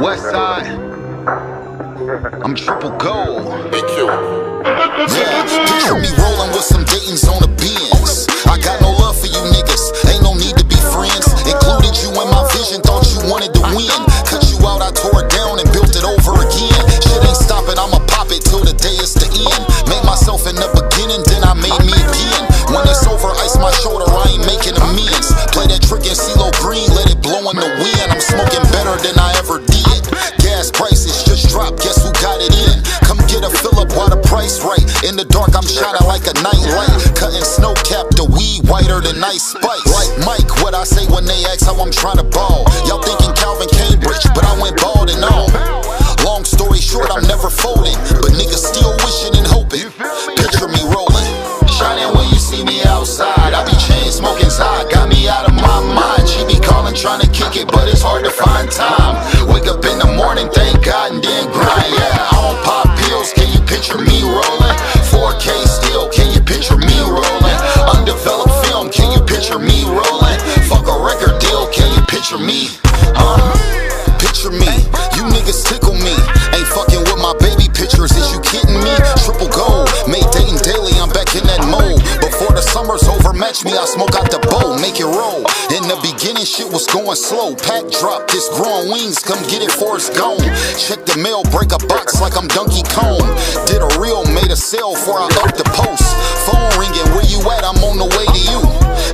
West side, I'm triple gold. Big Q. Yeah, picture me rolling with some Dayton's on the Benz. I got no love for you niggas, ain't no need to be friends. Included you in my vision, thought you wanted to win. Cut you out, I tore it down and built it over again. Shit ain't stopping, I'ma pop it till the day is the end. Made myself in the beginning, then I made me again. When it's over, ice my shoulder, I ain't making amends. Play that trick in CeeLo Green, let it blow in the wind. I'm smoking better than I ever did. Gas prices just dropped, guess who got it in? Come get a fill up while the price right. In the dark, I'm shining like a night light. Cutting snow cap, the weed whiter than ice spice. Like Mike, what I say when they ask how I'm trying to ball. Y'all thinking Calvin Cambridge, but I went bald and all. Long story short, I'm never folding, but niggas still wishing and hoping. Picture me rolling, shining when you see me outside. I be chain smoking side, got me out of my mind. She be calling, trying to kick it, but it's hard to find time. Wake up in the morning, thank God, and then grind. Yeah, I don't pop pills, can you picture me rolling? 4K still, can you picture me rolling? Undeveloped film, can you picture me rolling? Fuck a record deal, can you picture me? Picture me, you niggas tickle me. Ain't fucking with my baby pictures, is you kidding me? Triple gold, made Dayton daily, I'm back in that mode. Before the summer's over, match me, I smoke out the bowl, make it roll. In the beginning, shit was going slow. Pack drop, this growing wings, come get it for it's gone. Check the mail, break a box like I'm Donkey Kong. Did a reel, made a sale before I up the post. Phone ringing, where you at? I'm on the way to you.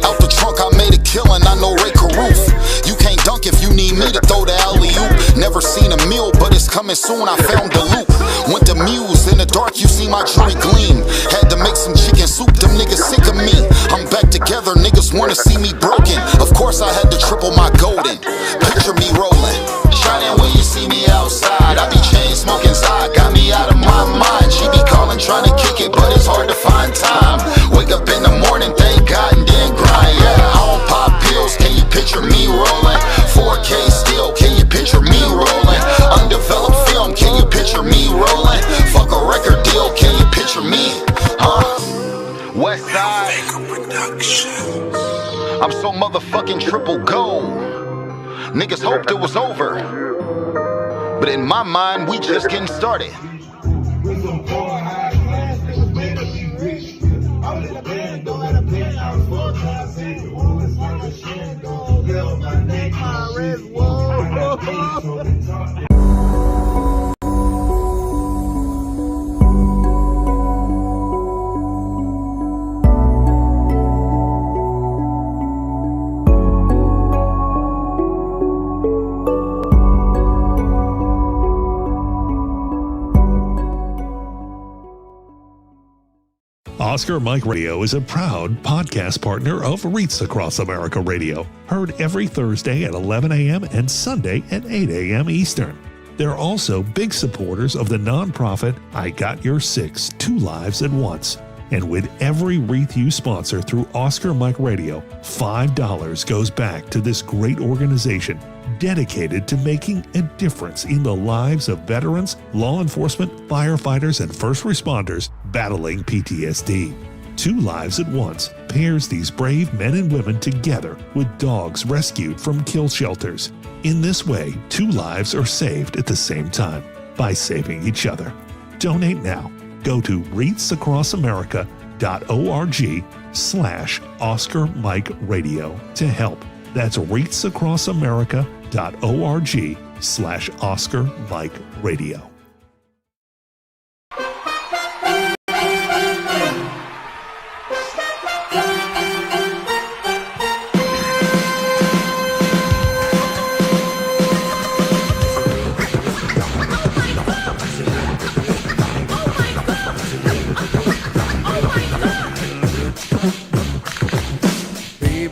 Out the trunk, I made a killing, I know Ray Carruth. You can't dunk if you need me to throw the alley-oop. Never seen a meal, but it's coming soon, I found the loop. Went to Muse, in the dark you see my jewelry gleam. Had to make some chicken soup, them niggas sick of me. I'm back together, niggas wanna see me broken. Of course I had to triple my golden. Picture me rolling, shining when you see me outside. I be chain smoking side, got me out of my mind. She be calling, trying to kick it, but it's hard to find time. Wake up in the morning, thank God, and then grind. Yeah, I don't pop pills, can you picture me rolling? 4K still, can you picture me rolling? Undeveloped film, can you picture me rolling? Fuck a record deal, can you picture me? West side, I'm so motherfucking triple gold. Niggas hoped it was over, but in my mind, we just getting started. Oscar Mike Radio is a proud podcast partner of Wreaths Across America Radio, heard every Thursday at 11 a.m. and Sunday at 8 a.m. Eastern. They're also big supporters of the nonprofit I Got Your Six, 2 Lives at Once. And with every Wreath you sponsor through Oscar Mike Radio, $5 goes back to this great organization dedicated to making a difference in the lives of veterans, law enforcement, firefighters, and first responders battling PTSD. 2 Lives at Once pairs these brave men and women together with dogs rescued from kill shelters. In this way, 2 lives are saved at the same time by saving each other. Donate now. Go to wreathsacrossamerica.org/Oscar Mike Radio to help. That's wreathsacrossamerica.org/Oscar Mike Radio.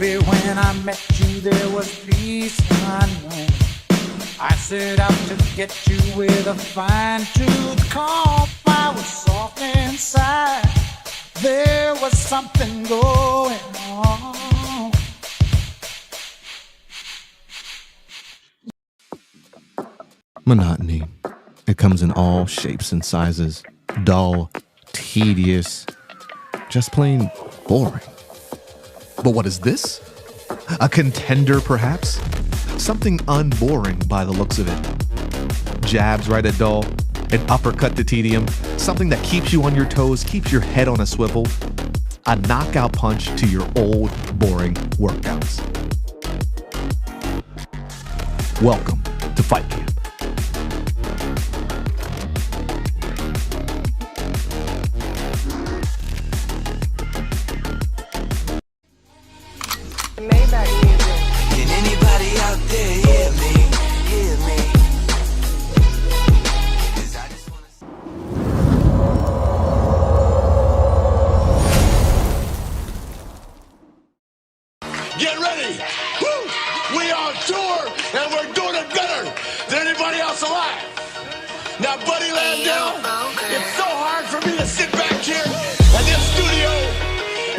When I met you, there was peace unknown. I set out to get you with a fine-tooth comb. I was soft inside. There was something going on. Monotony. It comes in all shapes and sizes. Dull, tedious, just plain boring. But what is this? A contender, perhaps? Something unboring by the looks of it. jabs right at dull, an uppercut to tedium, something that keeps you on your toes, keeps your head on a swivel, a knockout punch to your old, boring workouts. Welcome to Fight Camp. Can anybody out there hear me? Hear me? 'Cause I just wanna Get ready! Woo! We on tour and we're doing it better than anybody else alive. Now, Buddy Landell, it's so hard for me to sit back here in this studio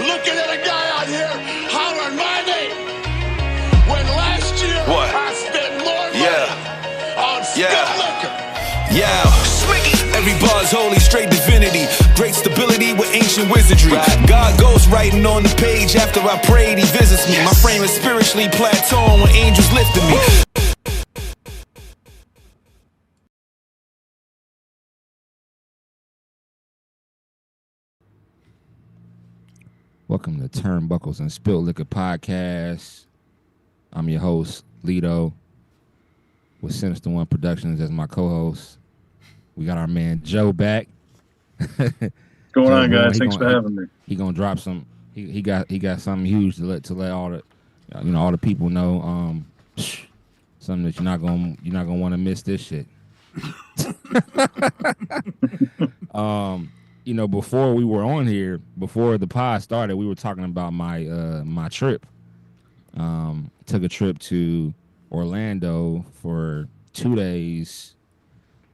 looking at a guy out here hollering my name when last year I spent more money on Spilt liquor. Every bar's holy, straight divinity. Great stability with ancient wizardry. God ghost writing on the page after I prayed, he visits me. My frame is spiritually plateauing when angels lifted me. Welcome to Turnbuckles and Spilt Liquor Podcast. I'm your host, Lito, with Sinista1 Productions as my co-host. We got our man Joe back. What's going on, guys? Thanks for having me. He gonna drop some. He got something huge to let all the all the people know. Something that you're not gonna want to miss this shit. Before we were on here, before the pod started, we were talking about my trip. Took a trip to Orlando for 2 days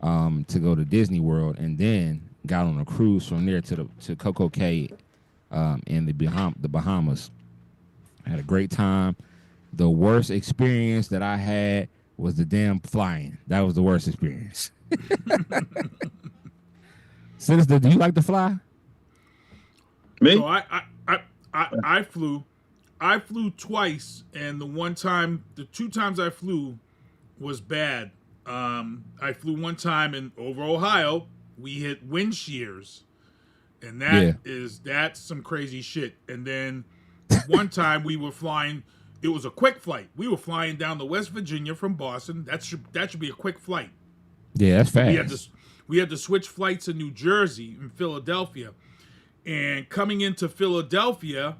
to go to Disney World, and then got on a cruise from there to Coco Cay in the Bahamas. I had a great time. The worst experience that I had was the damn flying. That was the worst experience. Sinister, do you like to fly? Me? So I flew twice, and the 2 times I flew was bad. I flew one time over Ohio. We hit wind shears, and that's some crazy shit. And then one time we were flying. It was a quick flight. We were flying down to West Virginia from Boston. That should be a quick flight. Yeah, that's fast. We had to switch flights in New Jersey and Philadelphia. And coming into Philadelphia,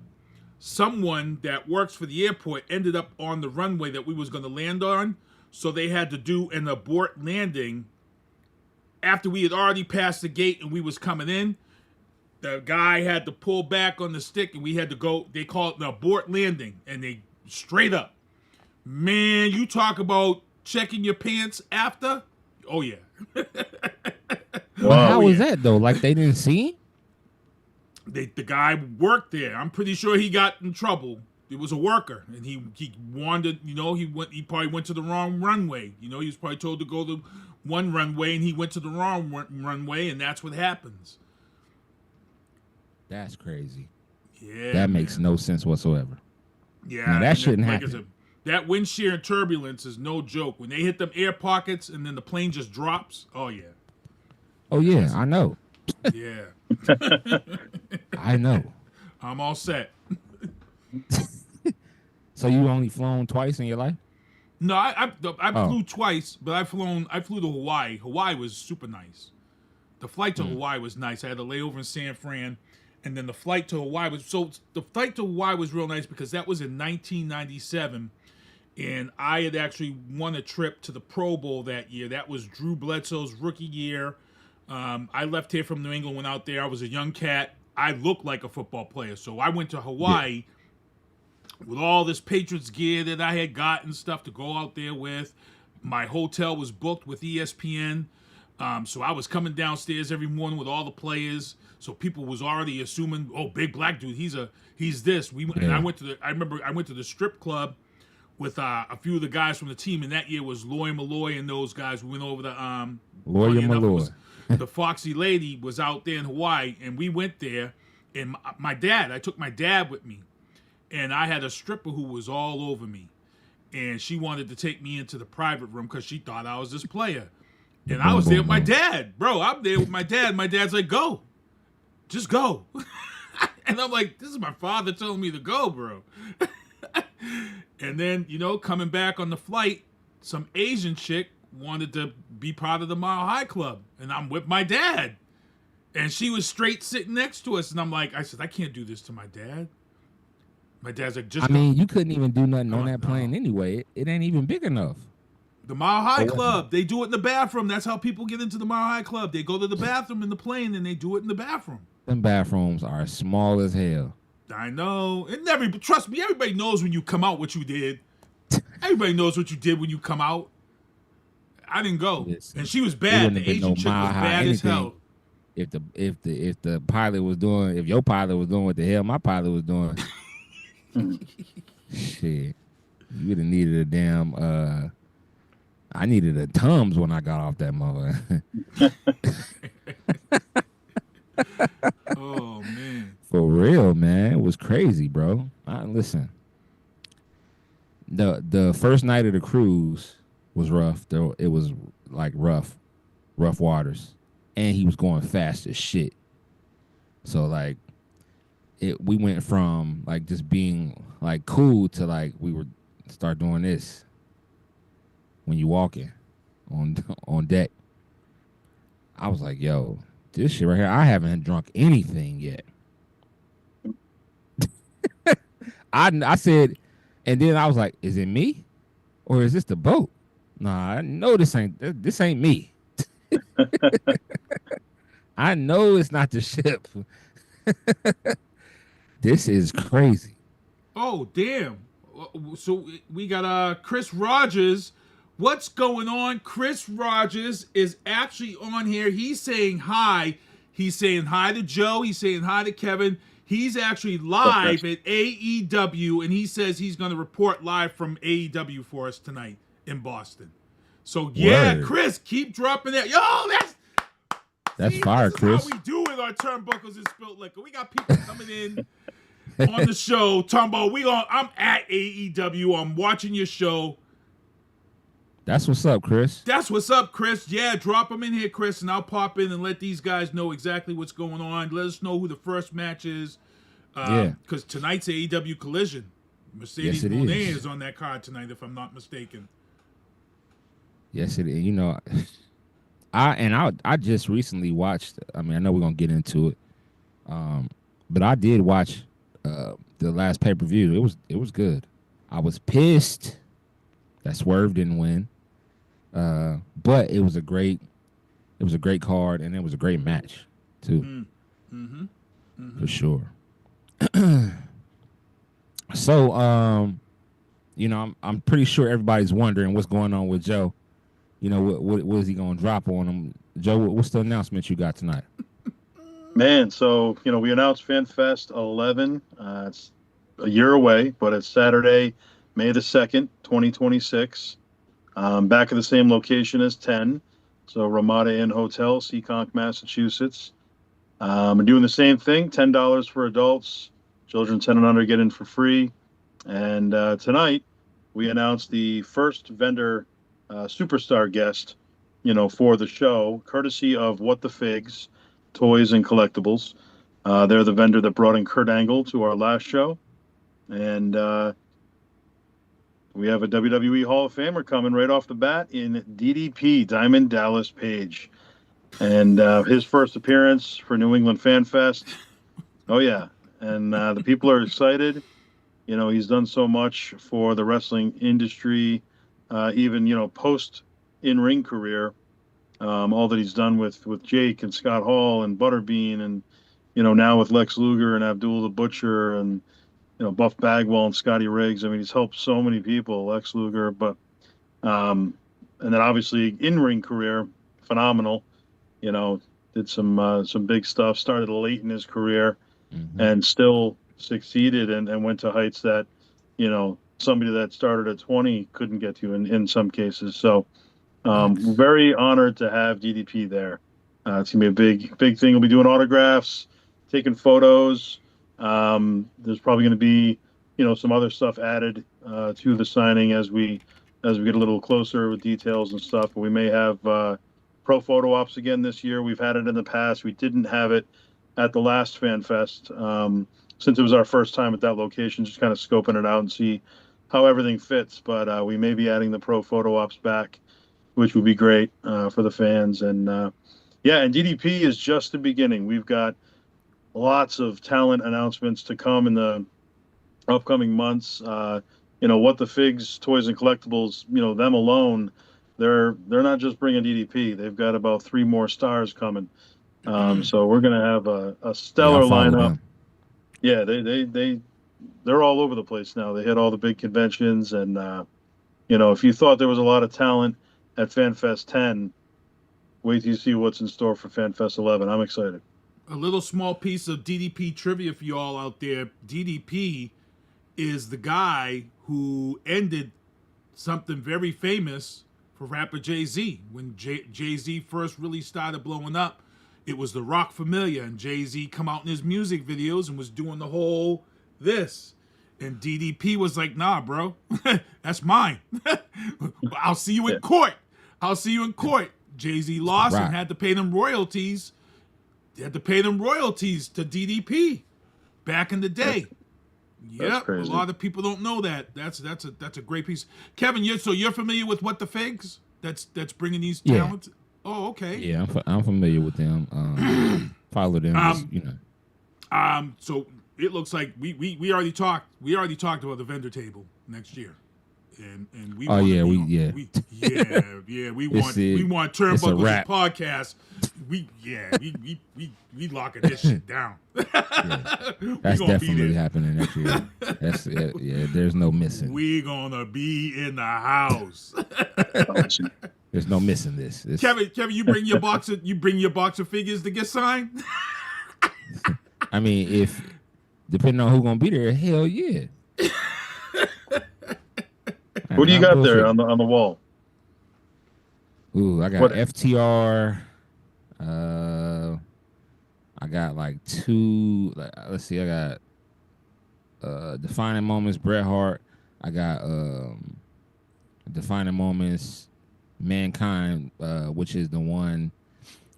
someone that works for the airport ended up on the runway that we was going to land on. So they had to do an abort landing after we had already passed the gate and we was coming in. The guy had to pull back on the stick and we had to go. They call it an abort landing, and they straight up. Man, you talk about checking your pants after? Oh, yeah. How was that, though? Like, they didn't see him? The guy worked there. I'm pretty sure he got in trouble. It was a worker, and he wanted, he probably went to the wrong runway. He was probably told to go to one runway, and he went to the wrong runway, and that's what happens. That's crazy. Yeah, that makes no sense whatsoever. Yeah, now, that shouldn't happen. That wind shear and turbulence is no joke. When they hit them air pockets and then the plane just drops, oh yeah. Oh yeah, I know. Yeah. I know. I'm all set. So you only flown twice in your life? No, I flew twice, but I flew to Hawaii. Hawaii was super nice. The flight to Hawaii was nice. I had a layover in San Fran, and then the flight to Hawaii was real nice because that was in 1997, and I had actually won a trip to the Pro Bowl that year. That was Drew Bledsoe's rookie year. I left here from New England, went out there. I was a young cat. I looked like a football player, so I went to Hawaii. Yeah. With all this Patriots gear that I had got and stuff to go out there with. My hotel was booked with ESPN. So I was coming downstairs every morning with all the players. So people was already assuming, oh, big black dude, he's this. And I went to the strip club with a few of the guys from the team, and that year was Loy Malloy and those guys. We went over to Loy Malloy. The Foxy Lady was out there in Hawaii, and we went there. And I took my dad with me. And I had a stripper who was all over me. And she wanted to take me into the private room because she thought I was this player. And I was there with my dad. Bro, I'm there with my dad. My dad's like, go. Just go. And I'm like, this is my father telling me to go, bro. And then, coming back on the flight, some Asian chick wanted to be part of the Mile High Club. And I'm with my dad. And she was straight sitting next to us. And I said, I can't do this to my dad. My dad's like, just go. You couldn't even do nothing on that plane anyway. It ain't even big enough. The Mile High Club. They do it in the bathroom. That's how people get into the Mile High Club. They go to the bathroom in the plane and they do it in the bathroom. Them bathrooms are small as hell. I know. And trust me, everybody knows when you come out what you did. Everybody knows what you did when you come out. I didn't go. And she was bad. The Asian chick was bad as hell. If the pilot was doing, if your pilot was doing what the hell my pilot was doing, shit, you would have needed a damn. I needed a Tums when I got off that mother. Oh man, for real, man, it was crazy, bro. Listen, the first night of the cruise was rough. Though it was like rough waters, and he was going fast as shit. So like, we went from like just being like cool to like we were start doing this when you walking on deck. I was like, yo, this shit right here, I haven't drunk anything yet. I said, and then I was like, is it me or is this the boat? Nah, I know this ain't me. I know it's not the ship. This is crazy. Oh, damn. So we got Chris Rogers. What's going on? Chris Rogers is actually on here. He's saying hi. He's saying hi to Joe. He's saying hi to Kevin. He's actually live at AEW, and he says he's going to report live from AEW for us tonight in Boston. So, yeah, word. Chris, keep dropping that. Yo, that's fire, Chris. How we do it on Turnbuckles and Spilt Liquor. We got people coming in on the show. Tumbo, I'm at AEW. I'm watching your show. That's what's up, Chris. That's what's up, Chris. Yeah, drop them in here, Chris, and I'll pop in and let these guys know exactly what's going on. Let us know who the first match is. Because tonight's AEW Collision. Mercedes Monet is on that card tonight, if I'm not mistaken. Yes, it is. I just recently watched. I mean, I know we're gonna get into it, but I did watch the last pay-per-view. It was good. I was pissed that Swerve didn't win, but it was a great card, and it was a great match too, for sure. So, I'm pretty sure everybody's wondering what's going on with Joe. What is he gonna drop on him? Joe, what's the announcement you got tonight? Man, so we announced FanFest 11. It's a year away, but it's Saturday, May the 2nd, 2026. Back at the same location as 10. So Ramada Inn Hotel, Seekonk, Massachusetts. We're doing the same thing, $10 for adults. Children 10 and under get in for free. And tonight, we announced the first vendor superstar guest, for the show, courtesy of What the Figs, Toys and Collectibles. They're the vendor that brought in Kurt Angle to our last show. And we have a WWE Hall of Famer coming right off the bat in DDP, Diamond Dallas Page. And his first appearance for New England Fan Fest. Oh, yeah. And the people are excited. He's done so much for the wrestling industry, even, post in-ring career. All that he's done with Jake and Scott Hall and Butterbean and, now with Lex Luger and Abdul the Butcher and, Buff Bagwell and Scotty Riggs. I mean, he's helped so many people, Lex Luger, but, and then obviously in-ring career, phenomenal, did some big stuff, started late in his career and still succeeded and went to heights that, somebody that started at 20 couldn't get to in some cases. So, very honored to have DDP there. It's gonna be a big thing. We'll be doing autographs, taking photos. There's probably going to be, some other stuff added to the signing as we get a little closer with details and stuff. We may have, pro photo ops again this year. We've had it in the past. We didn't have it at the last Fan Fest since it was our first time at that location, just kind of scoping it out and see how everything fits. But we may be adding the pro photo ops back, which would be great for the fans. And and DDP is just the beginning. We've got lots of talent announcements to come in the upcoming months. What the Figs, Toys and Collectibles, them alone, they're not just bringing DDP. They've got about 3 more stars coming. So we're gonna have a stellar lineup. Them. Yeah, they're all over the place now. They hit all the big conventions, and if you thought there was a lot of talent at FanFest 10, wait till you see what's in store for FanFest 11. I'm excited. A little small piece of DDP trivia for you all out there. DDP is the guy who ended something very famous for rapper Jay-Z. When Jay-Z first really started blowing up, it was the Rock Familia, and Jay-Z come out in his music videos and was doing the whole this. And DDP was like, nah, bro, that's mine. I'll see you in court. I'll see you in court. Jay-Z lost and had to pay them royalties. They had to pay them royalties to DDP back in the day. Yep, a lot of people don't know that. That's a great piece. Kevin, you're familiar with What the Figs? That's bringing these talents. Oh, okay. Yeah, I'm familiar with them. Follow them, So it looks like we already talked. We already talked about the vendor table next year, and we. Oh yeah, we want Turnbuckles podcast. We locking this shit down. That's definitely happening next year. That's it. Yeah, there's no missing. We gonna be in the house. There's no missing this. Kevin, you bring your box of figures to get signed. I mean, if depending on who's gonna be there, hell yeah. What do you got there on the wall? Ooh, I got FTR. I got like 2. Let's see, I got Defining Moments Bret Hart. I got Defining Moments Mankind, which is the one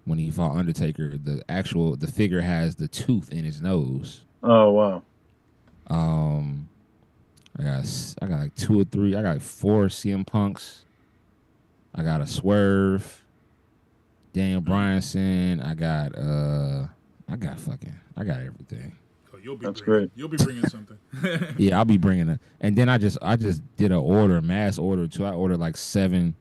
when he fought Undertaker. The figure has the tooth in his nose. Oh wow. I got like 2 or 3. I got 4 CM Punks. I got a Swerve. Daniel Bryanson. I got everything. Oh, That's great. You'll be bringing something. Yeah, I'll be bringing it. And then I just did a mass order too. I ordered like 7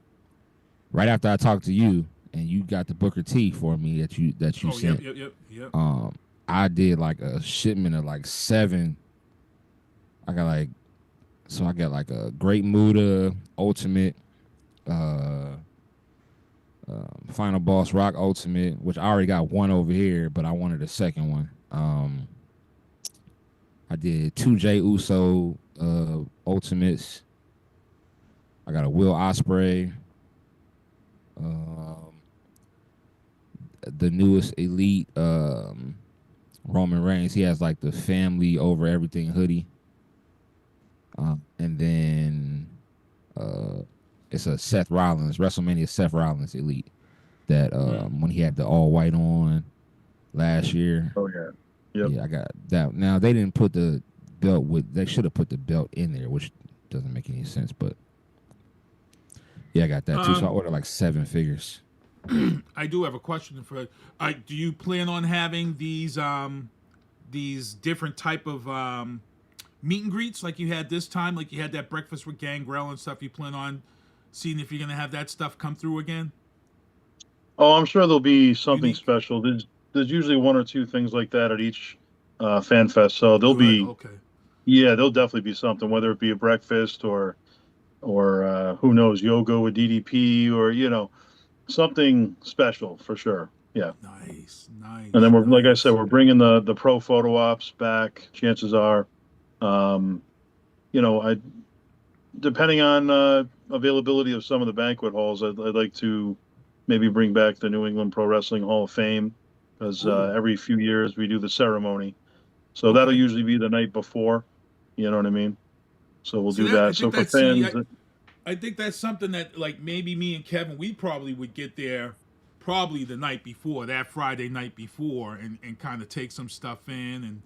right after I talked to you, and you got the Booker T for me that you sent. Yep. I did like a shipment of like 7. I got like a Great Muda Ultimate, Final Boss Rock Ultimate, which I already got one over here, but I wanted a second one. I did 2 Jey Uso Ultimates. I got a Will Ospreay. The newest Elite Roman Reigns. He has like the family over everything hoodie. And then it's a Seth Rollins, Wrestlemania Seth Rollins Elite that when he had the all white on last year. Oh yeah. Yep. Yeah, I got that. Now they didn't put the belt they should have put the belt in there, which doesn't make any sense, but yeah, I got that too. So I ordered like 7 figures. I do have a question for do you plan on having these different type of meet and greets like you had this time, like you had that breakfast with Gangrel and stuff? You plan on seeing if you're gonna have that stuff come through again? Oh, I'm sure there'll be something special. There's usually 1 or 2 things like that at each fan fest, so there'll be there'll definitely be something, whether it be a breakfast or who knows, yoga with DDP or something special for sure. Yeah. Nice. And then like I said, we're bringing the pro photo ops back. Chances are, depending on availability of some of the banquet halls, I'd like to maybe bring back the New England Pro Wrestling Hall of Fame, because every few years we do the ceremony. So that'll usually be the night before. You know what I mean? So we'll do that. So for fans, I think that's something that, like, maybe me and Kevin, we probably would get there probably the night before, that Friday night before, and kind of take some stuff in and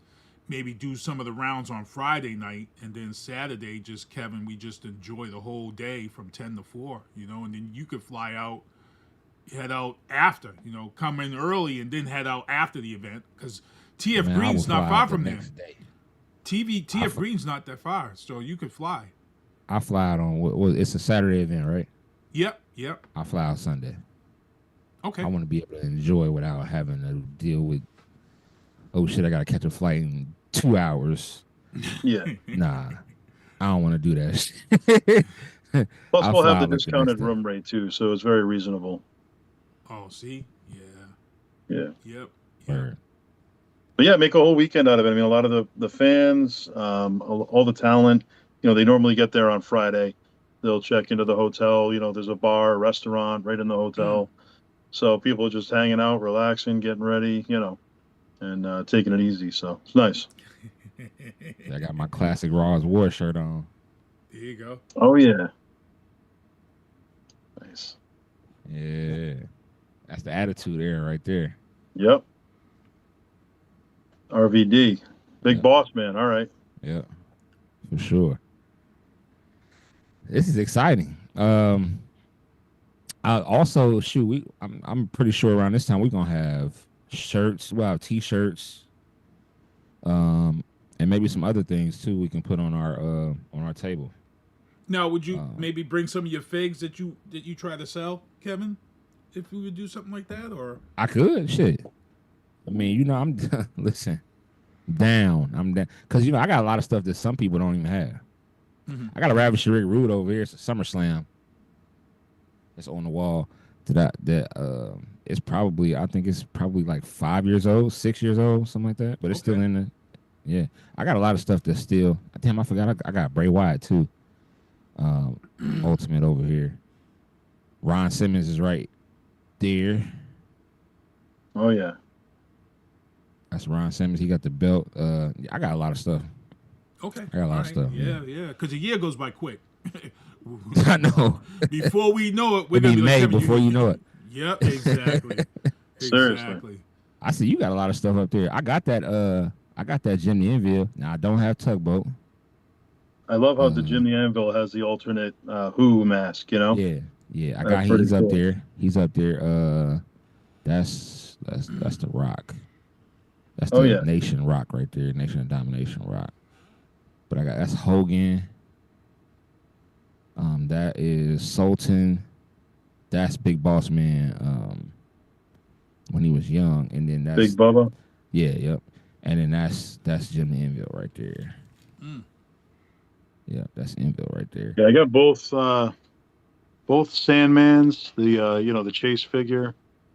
maybe do some of the rounds on Friday night, and then Saturday, just Kevin, we just enjoy the whole day from 10 to 4, you know, and then you could fly out, head out after, you know, come in early and then head out after the event, because TF Green's not far from there. TF Green's not that far, so you could fly. I fly out on, it's a Saturday event, right? Yep. I fly out Sunday. Okay. I want to be able to enjoy without having to deal with, oh shit, I got to catch a flight in 2 hours. Yeah. Nah, I don't want to do that shit. Plus, we'll have the discounted room rate too, so it's very reasonable. Oh, see? Yeah. Yep. But yeah, make a whole weekend out of it. I mean, a lot of the fans, all the talent, you know, they normally get there on Friday. They'll check into the hotel. You know, there's a bar, a restaurant right in the hotel. So people are just hanging out, relaxing, getting ready, you know, and taking it easy. So it's nice. I got my classic Raw's War shirt on. There you go. Oh, yeah. Nice. Yeah. That's the attitude era right there. Yep. RVD. Big boss man. All right. Yeah. For sure. This is exciting. Also, I'm pretty sure around this time we're gonna have shirts. We'll have T-shirts, and maybe some other things too. We can put on our table. Now, would you maybe bring some of your figs that you try to sell, Kevin? If we would do something like that, or I could. Shit. I mean, you know, I'm listen. I'm down, because you know I got a lot of stuff that some people don't even have. I got a Ravisher Rick Rude over here. It's a SummerSlam. It's on the wall. It's probably, I think it's probably like 5 years old, 6 years old, something like that. But it's still in the, yeah. I got a lot of stuff that's still. Damn, I forgot. I got Bray Wyatt too. Ultimate over here. Ron Simmons is right there. Oh yeah. That's Ron Simmons. He got the belt. I got a lot of stuff. Okay. I got a lot of stuff. Yeah. Because a year goes by quick. I know. Before we know it, we're gonna be May like, before you know it. Yep, exactly. Seriously. I see you got a lot of stuff up there. I got that Jim the Anvil. Now I don't have Tugboat. I love how the Jim the Anvil has the alternate Who mask. You know. Yeah. He's up there. He's up there. That's the Rock. That's the Nation Rock right there. Nation of Domination Rock. But that's Hogan. That is Sultan. That's Big Boss Man. When he was young, and then that's Big Bubba. Yeah, yep. And then that's Jim the Anvil right there. Yeah, that's Anvil right there. Yeah, I got both Sandmans. The Chase figure.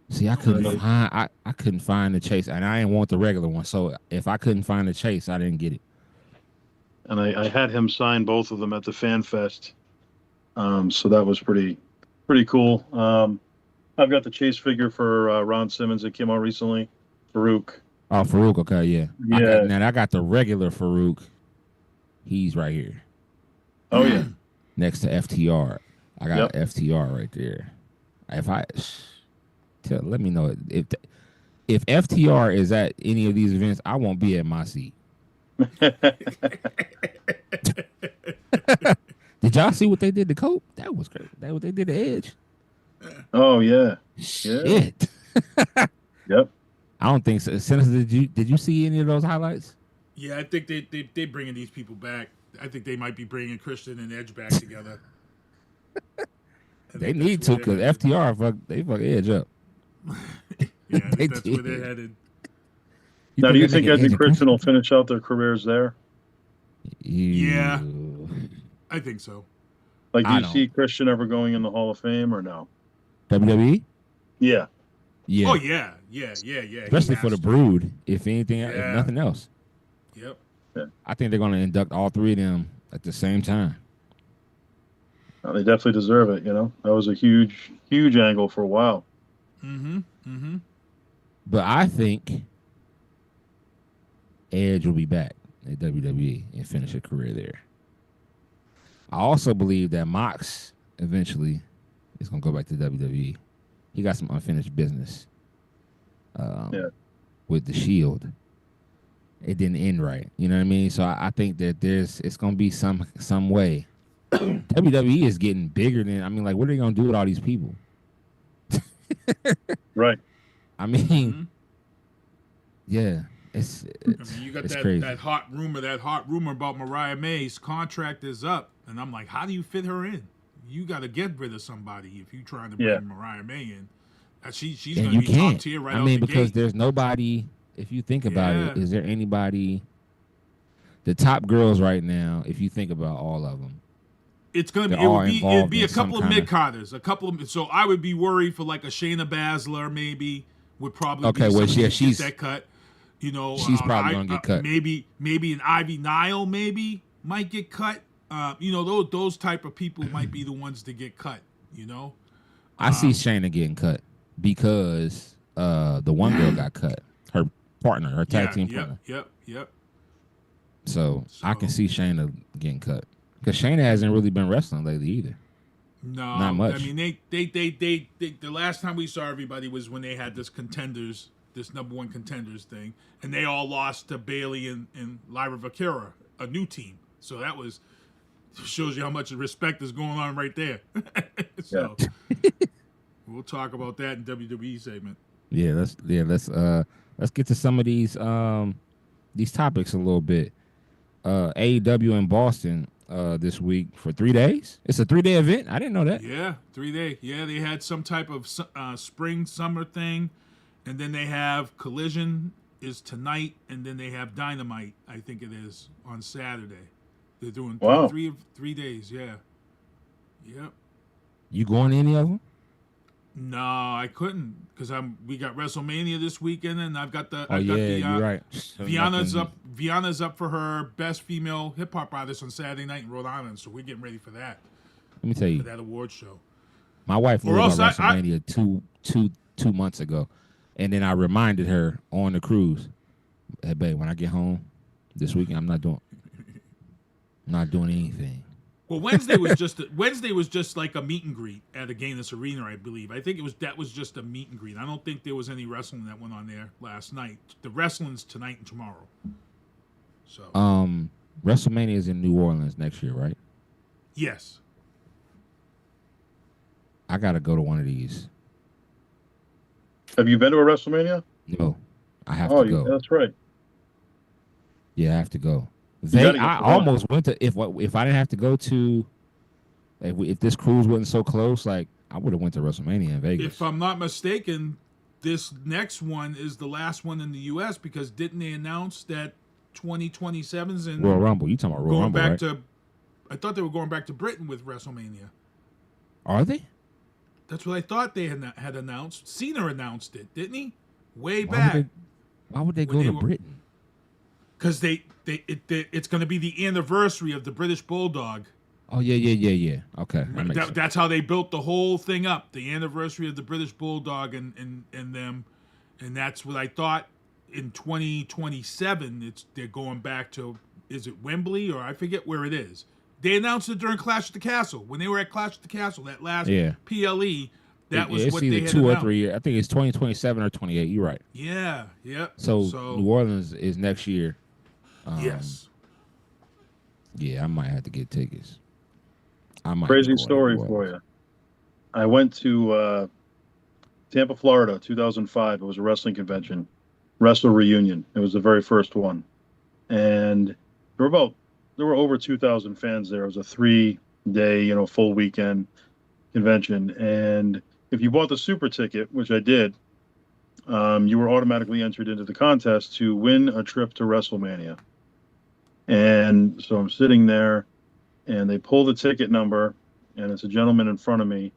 See, I couldn't find the Chase, and I didn't want the regular one. So if I couldn't find the Chase, I didn't get it. And I had him sign both of them at the Fan Fest. So that was pretty cool. I've got the Chase figure for Ron Simmons that came out recently. Farouk. Oh, Farouk. Okay, yeah. Yeah. I got the regular Farouk. He's right here. Oh yeah. Next to FTR. I got FTR right there. Let me know if FTR is at any of these events, I won't be at my seat. Did y'all see what they did to Cope? That was great. That what they did to Edge. Oh yeah. Shit. Yep. I don't think so. Sinisa, did you see any of those highlights? Yeah, I think they bringing these people back. I think they might be bringing Christian and Edge back together. They need to, because FTR they fuck Edge up. Yeah, I think that's where they're headed. Now, do you think Edge and Christian will finish out their careers there? Yeah, I think so. Like, do you see Christian ever going in the Hall of Fame or no? WWE? Yeah. Yeah. Oh yeah. Especially for the Brood, if anything, if nothing else. Yep. Yeah. I think they're going to induct all three of them at the same time. Well, they definitely deserve it. You know, that was a huge angle for a while. But I think Edge will be back at WWE and finish a career there. I also believe that Mox eventually is going to go back to WWE. he got some unfinished business. Yeah. With the Shield, it didn't end right. You know what I mean? So I think that it's gonna be some way. WWE is getting bigger than, I mean, like, what are they gonna do with all these people? Right. I mean, yeah, it's you got crazy. that hot rumor about Mariah May's contract is up, and I'm like, how do you fit her in? You got to get rid of somebody if you're trying to bring Mariah May in. She's going to be top tier right out the because gate. there's nobody. If you think about it, is there anybody? The top girls right now, if you think about all of them, it's going to be it'd be a couple of mid-carders, so I would be worried for like a Shayna Baszler maybe would probably she's that cut. You know, she's probably going to get cut. Maybe an Ivy Nile might get cut. You know, those type of people might be the ones to get cut. You know, I see Shayna getting cut because the one girl got cut. Her partner, her tag team partner. Yep. So I can see Shayna getting cut because Shayna hasn't really been wrestling lately either. No, not much. I mean, they the last time we saw everybody was when they had this number one contenders thing, and they all lost to Bayley and Lyra Vaquera, a new team. So that shows you how much respect is going on right there. So we'll talk about that in WWE segment. Let's get to some of these topics a little bit. AEW in Boston this week for 3 days. It's a 3-day event. I didn't know that. Yeah, 3 day. Yeah, they had some type of spring summer thing, and then they have Collision is tonight, and then they have Dynamite. I think it is on Saturday. They're doing 3 days. Yeah. Yep. You going to any of them? No, I couldn't because we got WrestleMania this weekend, and I've got the. You're right. Viana's up for her best female hip hop artist on Saturday night in Rhode Island, so we're getting ready for that. Let me tell you, for that award show. My wife knew about WrestleMania two months ago, and then I reminded her on the cruise, "Hey, babe, when I get home this weekend, I'm not doing anything." Well, Wednesday was just like a meet and greet at a Gaines Arena, I believe. I think that was just a meet and greet. I don't think there was any wrestling that went on there last night. The wrestling's tonight and tomorrow. So WrestleMania is in New Orleans next year, right? Yes. I gotta go to one of these. Have you been to a WrestleMania? No, I have to go. That's right. Yeah, I have to go. I almost went to if I didn't have to go to if this cruise wasn't so close, like I would have went to WrestleMania in Vegas. If I'm not mistaken, this next one is the last one in the U.S. because didn't they announce that 2027's in Royal Rumble? You talking about Royal Rumble? Right? I thought they were going back to Britain with WrestleMania. Are they? That's what I thought they had announced. Cena announced it, didn't he? Way back. Why would they go to Britain? Because it's going to be the anniversary of the British Bulldog. Oh, yeah. Okay. That's how they built the whole thing up. The anniversary of the British Bulldog and them. And that's what I thought in 2027, they're going back to, is it Wembley or I forget where it is. They announced it during Clash at the Castle. When they were at Clash at the Castle, that last PLE, that was what they had it's either 2 or 3 years. I think it's 2027 or 28. You're right. Yeah. So New Orleans is next year. Yes. Yeah, I might have to get tickets. Crazy story for you. I went to Tampa, Florida, 2005. It was a wrestling convention, Wrestler Reunion. It was the very first one, and there were over 2,000 fans there. It was a 3-day, full weekend convention, and if you bought the super ticket, which I did, you were automatically entered into the contest to win a trip to WrestleMania. And so I'm sitting there, and they pull the ticket number, and it's a gentleman in front of me,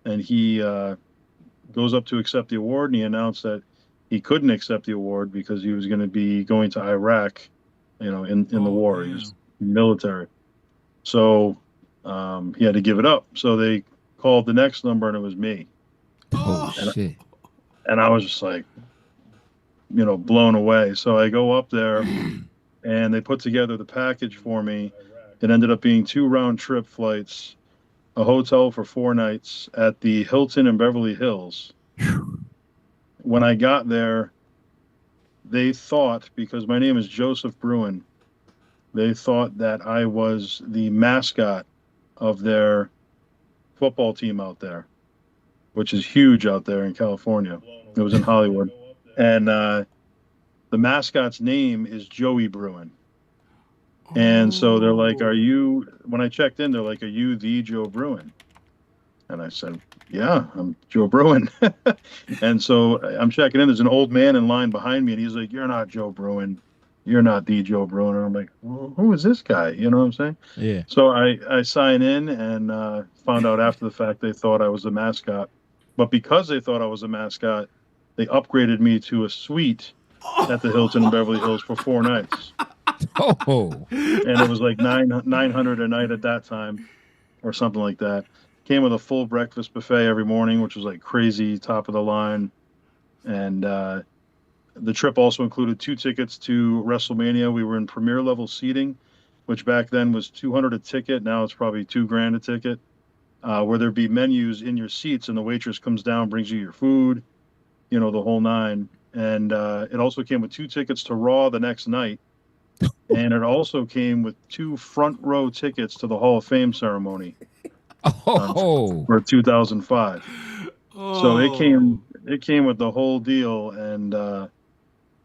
and he goes up to accept the award, and he announced that he couldn't accept the award because he was going to be going to Iraq, in the war. He was military. So he had to give it up. So they called the next number, and it was me. Oh, shit. And I was just like, blown away. So I go up there, and they put together the package for me. It ended up being 2 round-trip flights, a hotel for 4 nights at the Hilton in Beverly Hills. When I got there, they thought, because my name is Joseph Bruen, they thought that I was the mascot of their football team out there, which is huge out there in California. It was in Hollywood. And the mascot's name is Joey Bruen. And so they're like, are you, when I checked in, they're like, are you the Joe Bruen? And I said, yeah, I'm Joe Bruen. And so I'm checking in. There's an old man in line behind me, and he's like, you're not Joe Bruen. You're not the Joe Bruen. And I'm like, well, who is this guy? You know what I'm saying? Yeah. So I sign in and found out after the fact they thought I was a mascot. But because they thought I was a mascot, they upgraded me to a suite at the Hilton in Beverly Hills for 4 nights. Oh. And it was like $900 a night at that time or something like that. Came with a full breakfast buffet every morning, which was like crazy, top of the line. And the trip also included 2 tickets to WrestleMania. We were in premier level seating, which back then was $200 a ticket. Now it's probably $2,000 a ticket, where there'd be menus in your seats and the waitress comes down, brings you your food, you know, the whole nine. And it also came with 2 tickets to Raw the next night. And it also came with 2 front row tickets to the Hall of Fame ceremony for 2005. So it came with the whole deal. And,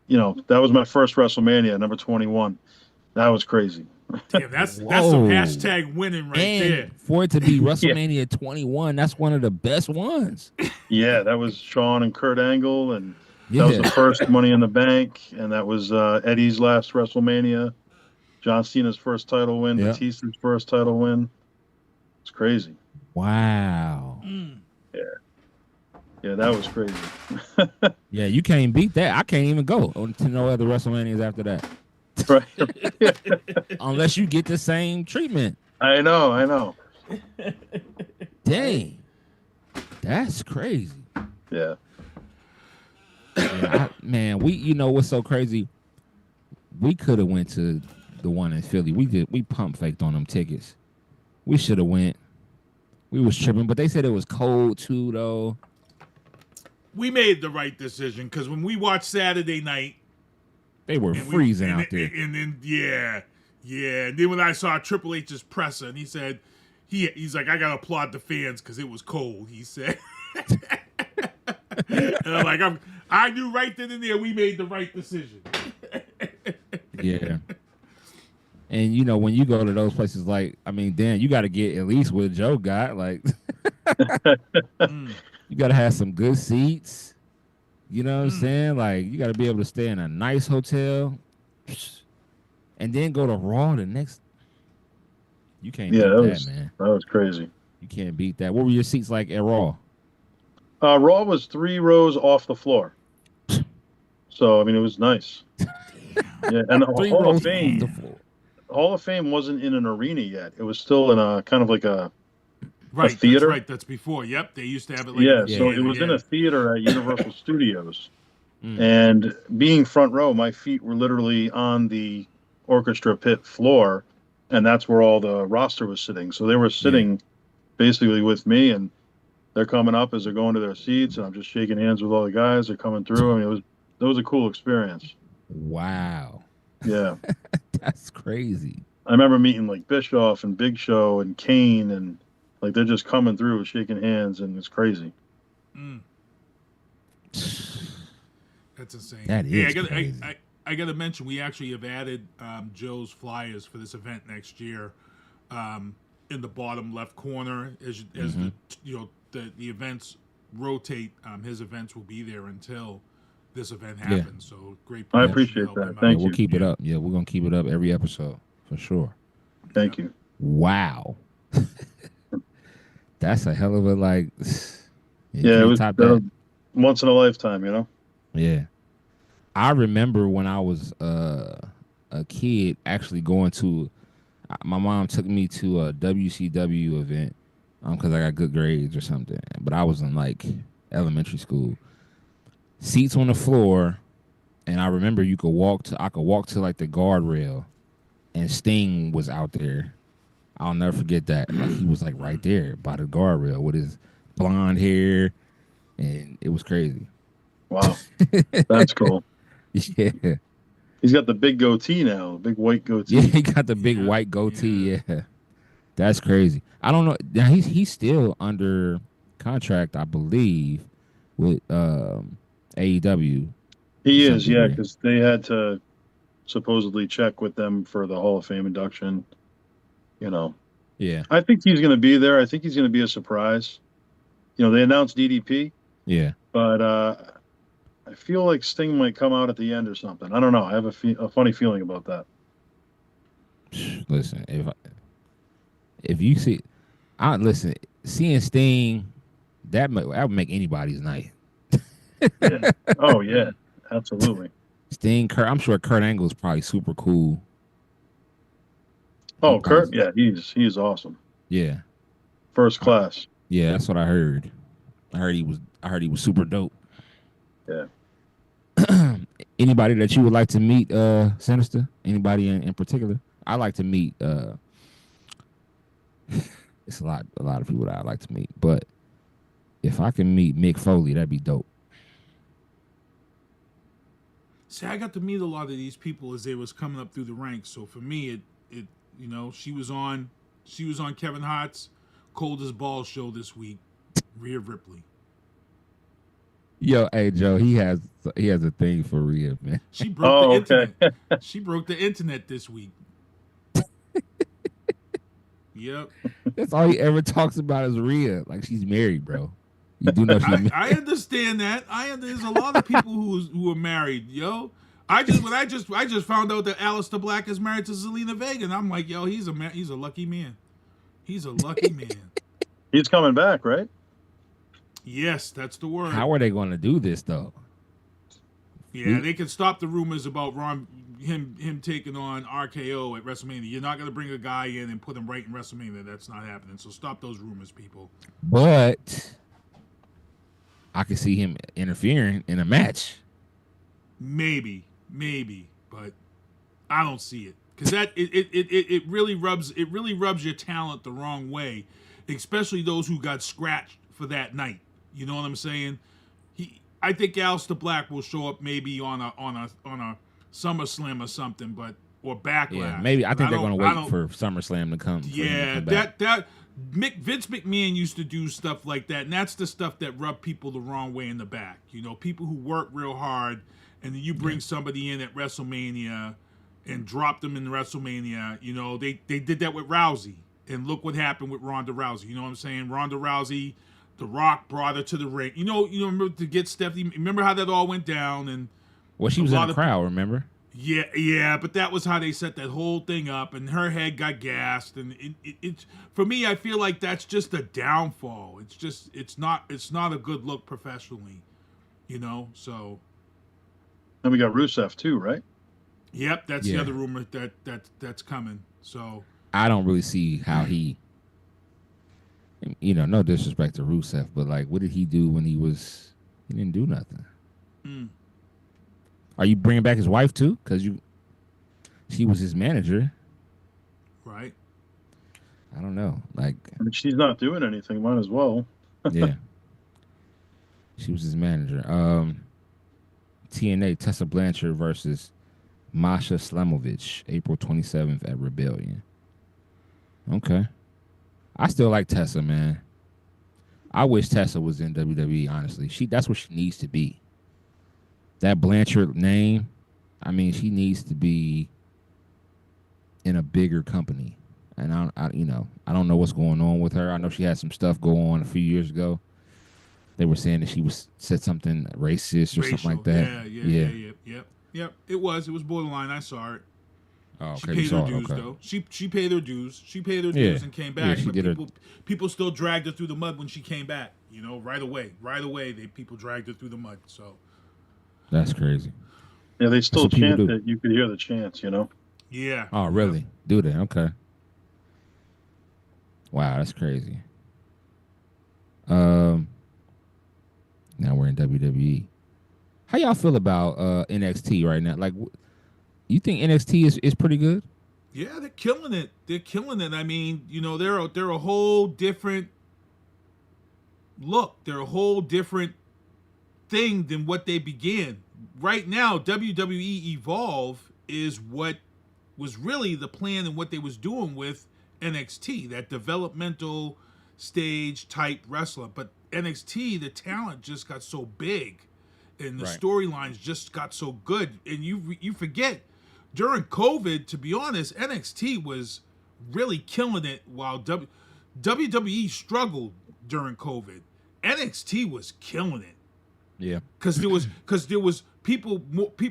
you know, that was my first WrestleMania, number 21. That was crazy. Damn, that's some hashtag winning right there. For it to be WrestleMania 21, that's one of the best ones. Yeah, that was Shawn and Kurt Angle, and that was the first Money in the Bank, and that was Eddie's last WrestleMania, John Cena's first title win, Batista's first title win. It's crazy. Wow. Yeah, that was crazy. Yeah, you can't beat that. I can't even go to no other WrestleManias after that. Right. Unless you get the same treatment. I know. Dang. That's crazy. Yeah. Man, you know what's so crazy? We could have went to the one in Philly. We pump faked on them tickets. We should have went. We was tripping, but they said it was cold too, though. We made the right decision because when we watched Saturday night, they were freezing out there. And then And then when I saw Triple H's presser, and he said, he's like, I gotta applaud the fans because it was cold. He said, and I'm like, I knew right then and there we made the right decision. Yeah. And you know, when you go to those places, like, I mean, Dan, you got to get at least what Joe got. Like, you got to have some good seats. You know what I'm saying? Like, you got to be able to stay in a nice hotel, and then go to Raw the next. You can't beat that, man. That was crazy. You can't beat that. What were your seats like at Raw? Raw was 3 rows off the floor. So I mean, it was nice. Yeah, and the Hall of Fame wasn't in an arena yet. It was still in a kind of like a theater. That's right. That's before. Yep, they used to have it. Like It was in a theater at Universal Studios. And being front row, my feet were literally on the orchestra pit floor, and that's where all the roster was sitting. So they were sitting basically with me, and they're coming up as they're going to their seats, and I'm just shaking hands with all the guys. They're coming through. I mean, it was a cool experience. Wow. Yeah. That's crazy. I remember meeting like Bischoff and Big Show and Kane, and like they're just coming through shaking hands, and it's crazy. That's insane. That is crazy. I got to mention, we actually have added Joe's flyers for this event next year in the bottom left corner. As the events rotate, his events will be there until this event happens. So great. I appreciate that. Thank you. We'll keep it up. Yeah, we're gonna keep it up every episode for sure. Thank you. Wow. That's a hell of a it was once in a lifetime, you know. Yeah, I remember when I was a kid actually going to. My mom took me to a WCW event because I got good grades or something. But I was in like elementary school. Seats on the floor, and I remember I could walk to like the guardrail, and Sting was out there, I'll never forget that. Like, he was like right there by the guardrail with his blonde hair, and it was crazy. Wow, that's cool. Yeah, He's got the big goatee now, big white goatee. yeah, he got the big white goatee. Yeah, that's crazy. I don't know. Now he's still under contract, I believe, with AEW. He is, yeah, because they had to supposedly check with them for the Hall of Fame induction. You know, Yeah, I think he's going to be there. I think he's going to be a surprise. You know, they announced DDP, yeah. but I feel like Sting might come out at the end or something. I don't know. I have a funny feeling about that. Listen, if you see, seeing Sting, that would make anybody's night. Yeah. Oh yeah, absolutely. Sting, I'm sure Kurt Angle is probably super cool. Oh, Kurt, yeah, he's awesome. Yeah, First class. yeah, that's what I heard. I heard he was super dope. Yeah. Anybody that you would like to meet, Sinister? Anybody in particular? I like to meet. It's a lot of people that I like to meet, but if I can meet Mick Foley, that'd be dope. See, I got to meet a lot of these people as they was coming up through the ranks. So for me, it you know, she was on Kevin Hart's Cold as Balls show this week. Rhea Ripley. Yo, hey Joe, he has a thing for Rhea, man. She broke the internet. She broke the internet this week. Yep. That's all he ever talks about is Rhea. Like, she's married, bro. You do know she's married. I understand that. There's a lot of people who are married, yo. I just found out that Aleister Black is married to Zelina Vega, and I'm like, yo, he's a lucky man. He's a lucky man. He's coming back, right? Yes, that's the word. How are they going to do this though? Yeah, they can stop the rumors about him taking on RKO at WrestleMania. You're not going to bring a guy in and put him right in WrestleMania. That's not happening. So stop those rumors, people. But I can see him interfering in a match. Maybe, but I don't see it because that it really rubs your talent the wrong way, especially those who got scratched for that night. You know what I'm saying? I think Aleister Black will show up maybe on a SummerSlam or something, or Backlash. Yeah, maybe I think they're going to wait for SummerSlam to come. Yeah, Vince McMahon used to do stuff like that, and that's the stuff that rubbed people the wrong way in the back. You know, people who work real hard, and then you bring somebody in at WrestleMania and drop them in WrestleMania. You know, they did that with Rousey, and look what happened with Ronda Rousey. You know what I'm saying? Ronda Rousey, The Rock brought her to the ring. You know, remember to get Stephanie. Remember how that all went down? And well, she was in the crowd. Remember? Yeah, but that was how they set that whole thing up, and her head got gassed, and it for me, I feel like that's just a downfall. It's not a good look professionally, you know. So, and we got Rusev too, right? Yep, that's the other rumor that's coming. So I don't really see how he, you know, no disrespect to Rusev, but like, what did he do when he didn't do nothing. Are you bringing back his wife too? Because she was his manager, right? I don't know. Like, I mean, she's not doing anything. Might as well. Yeah, she was his manager. TNA Tessa Blanchard versus Masha Slamovich, April 27th at Rebellion. Okay, I still like Tessa, man. I wish Tessa was in WWE. Honestly, that's what she needs to be. That Blanchard name, I mean, she needs to be in a bigger company. And I don't know what's going on with her. I know she had some stuff go on a few years ago. They were saying that she said something racist or something like that. Yep. It was borderline. I saw it. Oh, okay. She paid her dues though. She paid her dues. She paid her dues and came back. Yeah, but people still dragged her through the mud when she came back. You know, right away, people dragged her through the mud. So. That's crazy. Yeah, they still chant it. You could hear the chants, you know? Yeah. Oh, really? Do they? Okay. Wow, that's crazy. Now we're in WWE. How y'all feel about NXT right now? Like, you think NXT is pretty good? Yeah, they're killing it. They're killing it. I mean, you know, they're a whole different look. They're a whole different thing than what they began. Right now, WWE Evolve is what was really the plan and what they was doing with NXT, that developmental stage type wrestler. But NXT, the talent just got so big, and the storylines just got so good. And you forget, during COVID, to be honest, NXT was really killing it while WWE struggled during COVID. NXT was killing it. Yeah, because there was people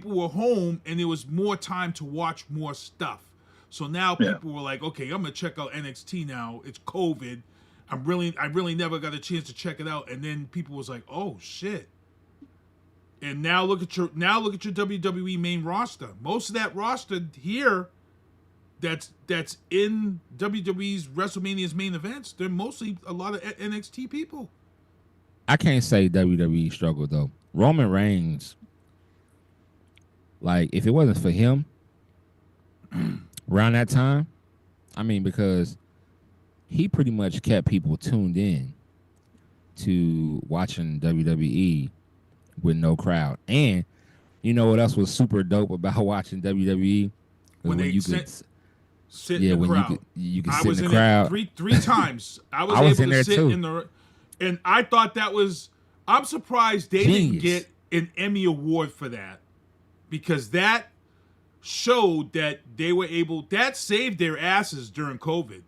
were home and there was more time to watch more stuff. So now people were like, okay, I'm gonna check out NXT now. It's COVID. I really never got a chance to check it out. And then people was like, oh shit. And now look at your WWE main roster. Most of that roster here that's in WWE's WrestleMania's main events, they're mostly a lot of NXT people. I can't say WWE struggled though. Roman Reigns, like if it wasn't for him around that time, I mean, because he pretty much kept people tuned in to watching WWE with no crowd. And you know what else was super dope about watching WWE? When you could sit in the crowd. You could sit in the crowd. Three times. I was able to sit in the. And I thought that was. I'm surprised they didn't get an Emmy Award for that, because that showed that they were able. That saved their asses during COVID.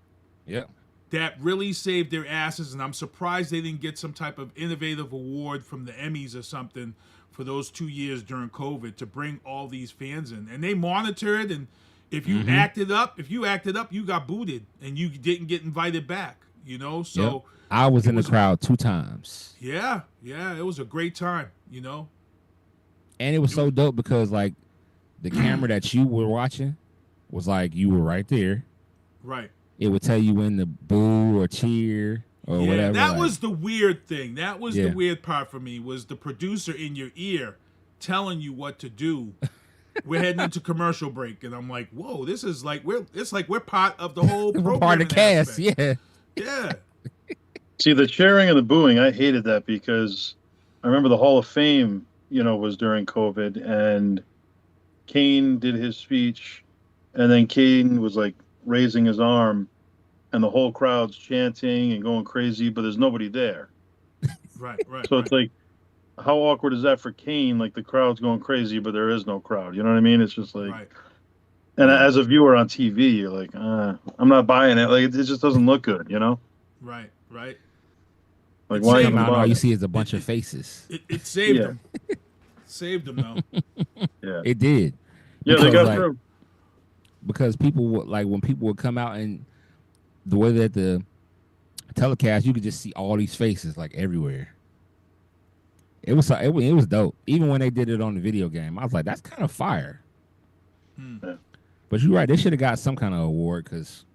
Yeah. That really saved their asses, and I'm surprised they didn't get some type of innovative award from the Emmys or something for those 2 years during COVID to bring all these fans in. And they monitored, and if you acted up, you got booted, and you didn't get invited back. You know, so. Yep. I was in the crowd 2 times. Yeah, it was a great time, you know. And it was so dope because, like, the camera that you were watching was like you were right there. Right. It would tell you when to boo or cheer or whatever. That was the weird thing. That was the weird part for me, was the producer in your ear telling you what to do. We're heading into commercial break, and I'm like, whoa, this is like we're part of the whole program. We're part of the cast, yeah. Yeah. See, the cheering and the booing, I hated that because I remember the Hall of Fame, was during COVID, and Kane did his speech, and then Kane was like raising his arm, and the whole crowd's chanting and going crazy, but there's nobody there. Right. So it's like, how awkward is that for Kane? Like, the crowd's going crazy, but there is no crowd. You know what I mean? It's just like, and as a viewer on TV, you're like, I'm not buying it. Like, it just doesn't look good, Right. Like, why come out, all you see is a bunch of faces. It saved them. Saved them, though. Yeah. It did. Yeah, they got through. Because people would, like, when people would come out, and the way that the telecast, you could just see all these faces, like, everywhere. It was dope. Even when they did it on the video game, I was like, that's kind of fire. Yeah. But you're right, they should have got some kind of award, because,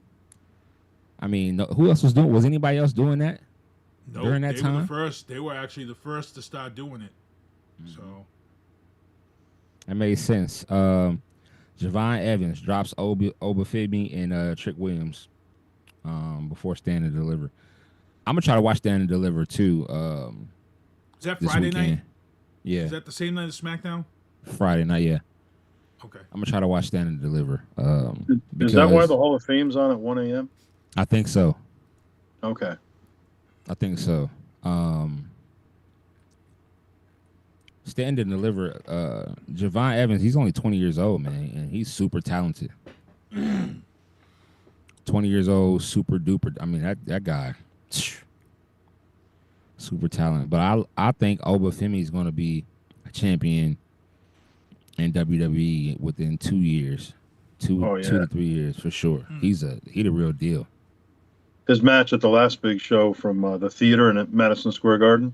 I mean, who else was doing? Was anybody else doing that? No, during that time? They were actually the first to start doing it. So that made sense. Javon Evans drops Oba Femi and Trick Williams before Stand and Deliver. I'm gonna try to watch Stand and Deliver too. Is that Friday night? Yeah. Is that the same night as SmackDown? Friday night, yeah. Okay. I'm gonna try to watch Stand and Deliver. Is that why the Hall of Fame's on at 1 a.m.? I think so. Okay. I think so. Stand and Deliver. Javon Evans, he's only 20 years old, man, and he's super talented. 20 years old, super duper. I mean, that guy, super talented. But I think Oba Femi is going to be a champion in WWE within 2 years, 2 to 3 years for sure. He's the real deal. His match at the last big show from the theater in Madison Square Garden,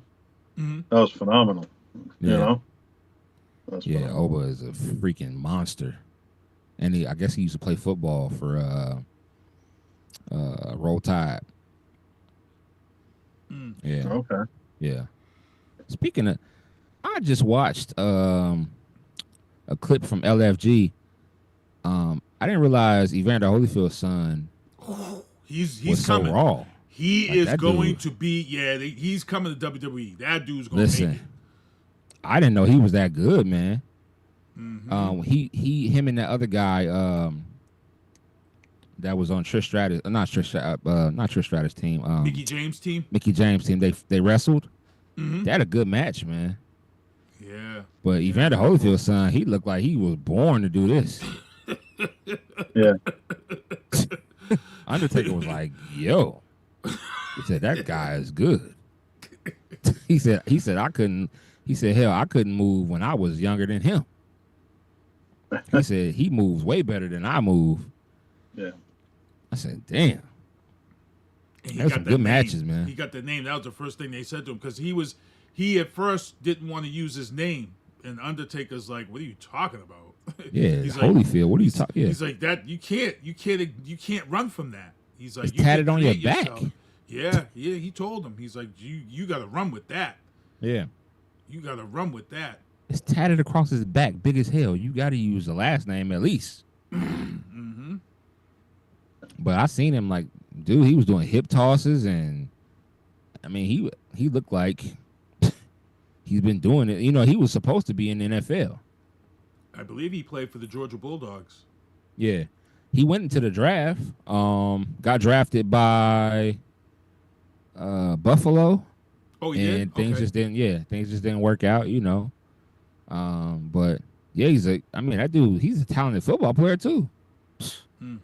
that was phenomenal. Yeah. You know? Yeah, Oba is a freaking monster. And I guess he used to play football for Roll Tide. Yeah. Okay. Yeah. Speaking of, I just watched a clip from LFG. I didn't realize Evander Holyfield's son He's was coming. so raw. He Like, is that going dude- to be. Yeah, he's coming to WWE. That dude's going to make it. Listen, I didn't know he was that good, man. Mm-hmm. Him and that other guy, that was on Trish Stratus, not Trish Stratus team. Mickey James team. Mickey James team. They wrestled. Mm-hmm. They had a good match, man. Yeah. But Evander Holyfield's son, he looked like he was born to do this. Yeah. Undertaker was like, "Yo," he said, "That guy is good." he said, "I couldn't." He said, "Hell, I couldn't move when I was younger than him." He said he moves way better than I move. Yeah. I said, "Damn." And he That was got some that good name. matches, man. He got the name. That was the first thing they said to him because he at first didn't want to use his name, and Undertaker's like, "What are you talking about?" Yeah, He's Holyfield. What are you talking? Yeah. He's like that. You can't run from that. He's like, It's you tatted can on your create back. yourself. Yeah. He told him. He's like, you got to run with that. Yeah. You got to run with that. It's tatted across his back, big as hell. You got to use the last name at least. Mm-hmm. But I seen him like, dude, he was doing hip tosses, and I mean, he looked like he's been doing it. You know, he was supposed to be in the NFL. I believe he played for the Georgia Bulldogs. Yeah, he went into the draft. Got drafted by Buffalo. Oh, he did? And things Okay. just didn't. Yeah, things just didn't work out. You know. But yeah, that dude, he's a talented football player too. Hmm.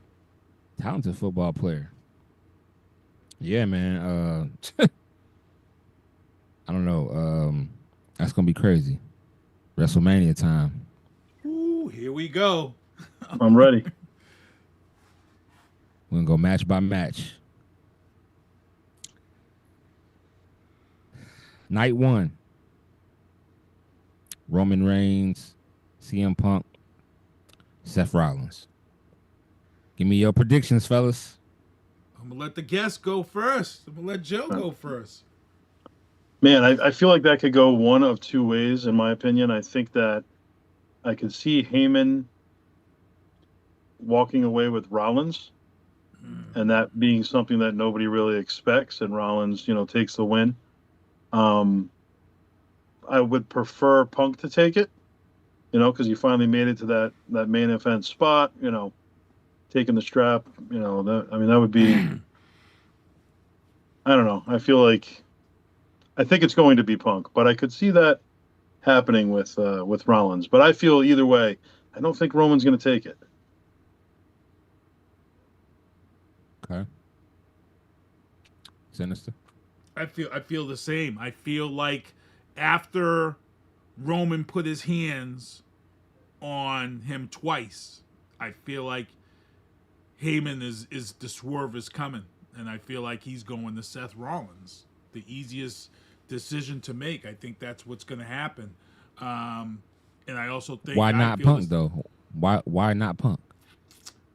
Talented football player. Yeah, man. I don't know. That's gonna be crazy. WrestleMania time. Ooh, here we go. I'm ready. We're gonna go match by match. Night 1. Roman Reigns, CM Punk, Seth Rollins. Give me your predictions, fellas. I'm going to let the guest go first. I'm going to let Joe go first. Man, I feel like that could go one of two ways, in my opinion. I think that I could see Heyman walking away with Rollins, and that being something that nobody really expects, and Rollins, takes the win. I would prefer Punk to take it, because he finally made it to that main event spot, taking the strap, that would be, I don't know. I think it's going to be Punk, but I could see that happening with Rollins. But I feel either way, I don't think Roman's going to take it. Okay. Sinister. I feel the same. I feel like after Roman put his hands on him twice, I feel like Heyman is the swerve is coming, and I feel like he's going to Seth Rollins. The easiest decision to make. I think that's what's going to happen. And I also think why not Punk though? Why not Punk?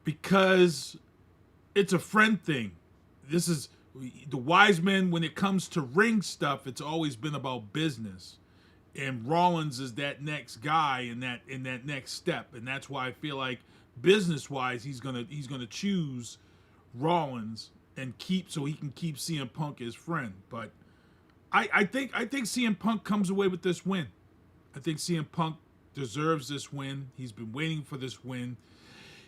Because it's a friend thing. This is the wise men. When it comes to ring stuff, it's always been about business, and Rollins is that next guy in that next step, and that's why I feel like business wise, he's gonna choose Rollins and so he can keep CM Punk as friend. But I think CM Punk comes away with this win. I think CM Punk deserves this win. He's been waiting for this win.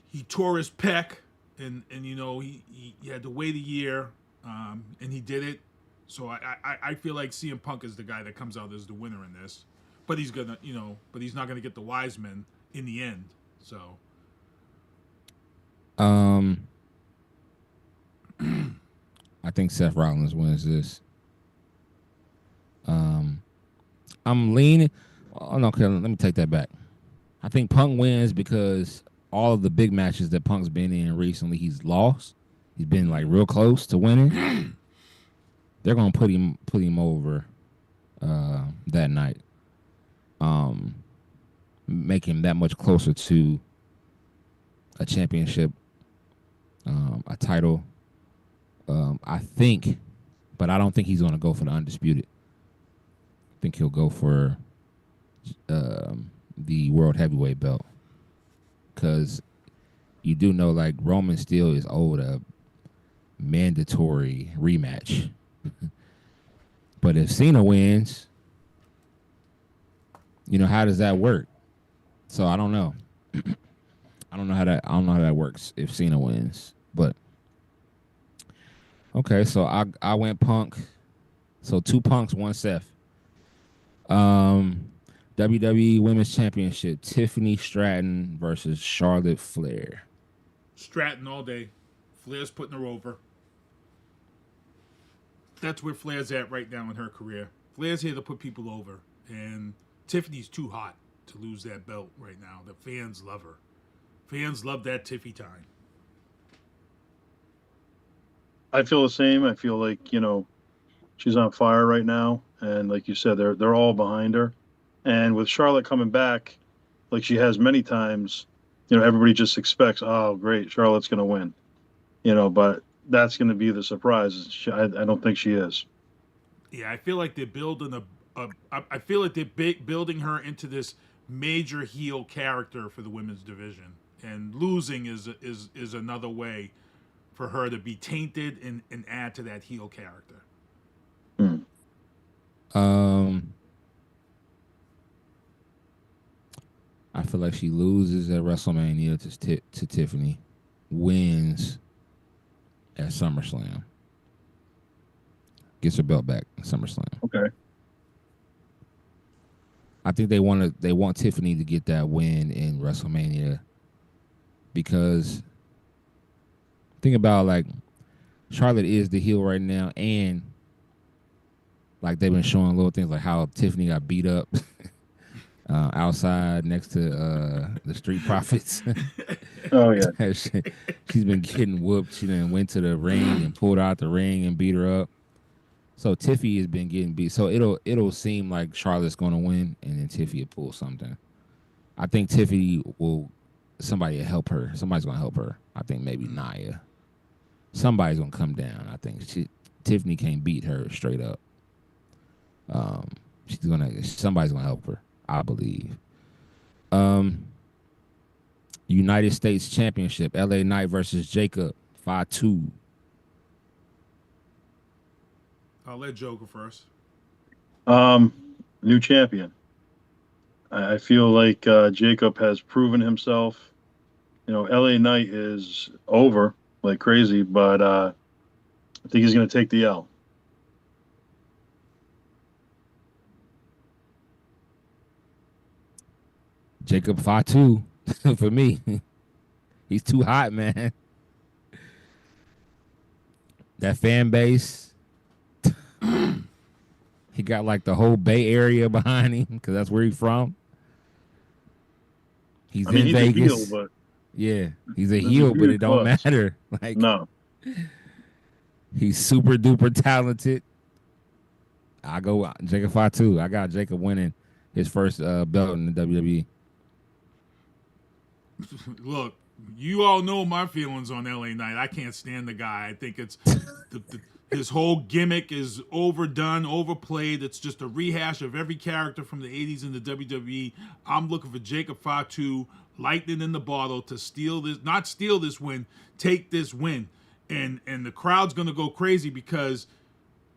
He tore his pec, and he had to wait a year, and he did it. So I feel like CM Punk is the guy that comes out as the winner in this. But he's gonna, but he's not gonna get the wise men in the end. So. I think Seth Rollins wins this. I'm leaning. Oh no, okay, let me take that back. I think Punk wins because all of the big matches that Punk's been in recently, he's lost. He's been like real close to winning. They're gonna put him over that night. Make him that much closer to a championship, a title. I think, but I don't think he's going to go for the undisputed. I think he'll go for the world heavyweight belt, because you do know like Roman still is owed a mandatory rematch. But if Cena wins, how does that work? So I don't know. I don't know how that works if Cena wins. But okay, so I went Punk. So 2 Punks, 1 Seth. WWE Women's Championship, Tiffany Stratton versus Charlotte Flair. Stratton all day. Flair's putting her over. That's where Flair's at right now in her career. Flair's here to put people over. And Tiffany's too hot to lose that belt right now. The fans love her. Fans love that Tiffy time. I feel the same. I feel like, she's on fire right now. And like you said, they're all behind her. And with Charlotte coming back, like she has many times, everybody just expects, oh, great, Charlotte's going to win. But that's going to be the surprise. I don't think she is. Yeah, I feel like they're building building her into this major heel character for the women's division. And losing is another way for her to be tainted and add to that heel character. I feel like she loses at WrestleMania to Tiffany, wins at SummerSlam, gets her belt back in SummerSlam. Okay. I think they want Tiffany to get that win in WrestleMania because think about like Charlotte is the heel right now, and like they've been showing little things like how Tiffany got beat up outside next to the Street Profits. Oh yeah, she's been getting whooped. She then went to the ring and pulled out the ring and beat her up. So Tiffy has been getting beat. So it'll seem like Charlotte's going to win, and then Tiffy will pull something. I think Tiffy somebody will help her. Somebody's going to help her. I think maybe Nia. Somebody's going to come down. I think Tiffany can't beat her straight up. Somebody's going to help her, I believe. United States Championship, LA Knight versus Jacob, 5-2. I'll let Joe go first. New champion. I feel like Jacob has proven himself. LA Knight is over like crazy, but I think he's going to take the L. Jacob 5-2 for me. He's too hot, man. That fan base. He got like the whole Bay Area behind him because that's where he's from. He's in Vegas. A heel, but yeah, he's a heel, but it don't matter. Like no, he's super duper talented. I go Jacob 5-2. I got Jacob winning his first belt in the WWE. Look, you all know my feelings on LA Knight. I can't stand the guy. I think it's his whole gimmick is overdone, overplayed. It's just a rehash of every character from the 80s in the WWE. I'm looking for Jacob Fatu, lightning in the bottle, to not steal this win, take this win. And the crowd's going to go crazy because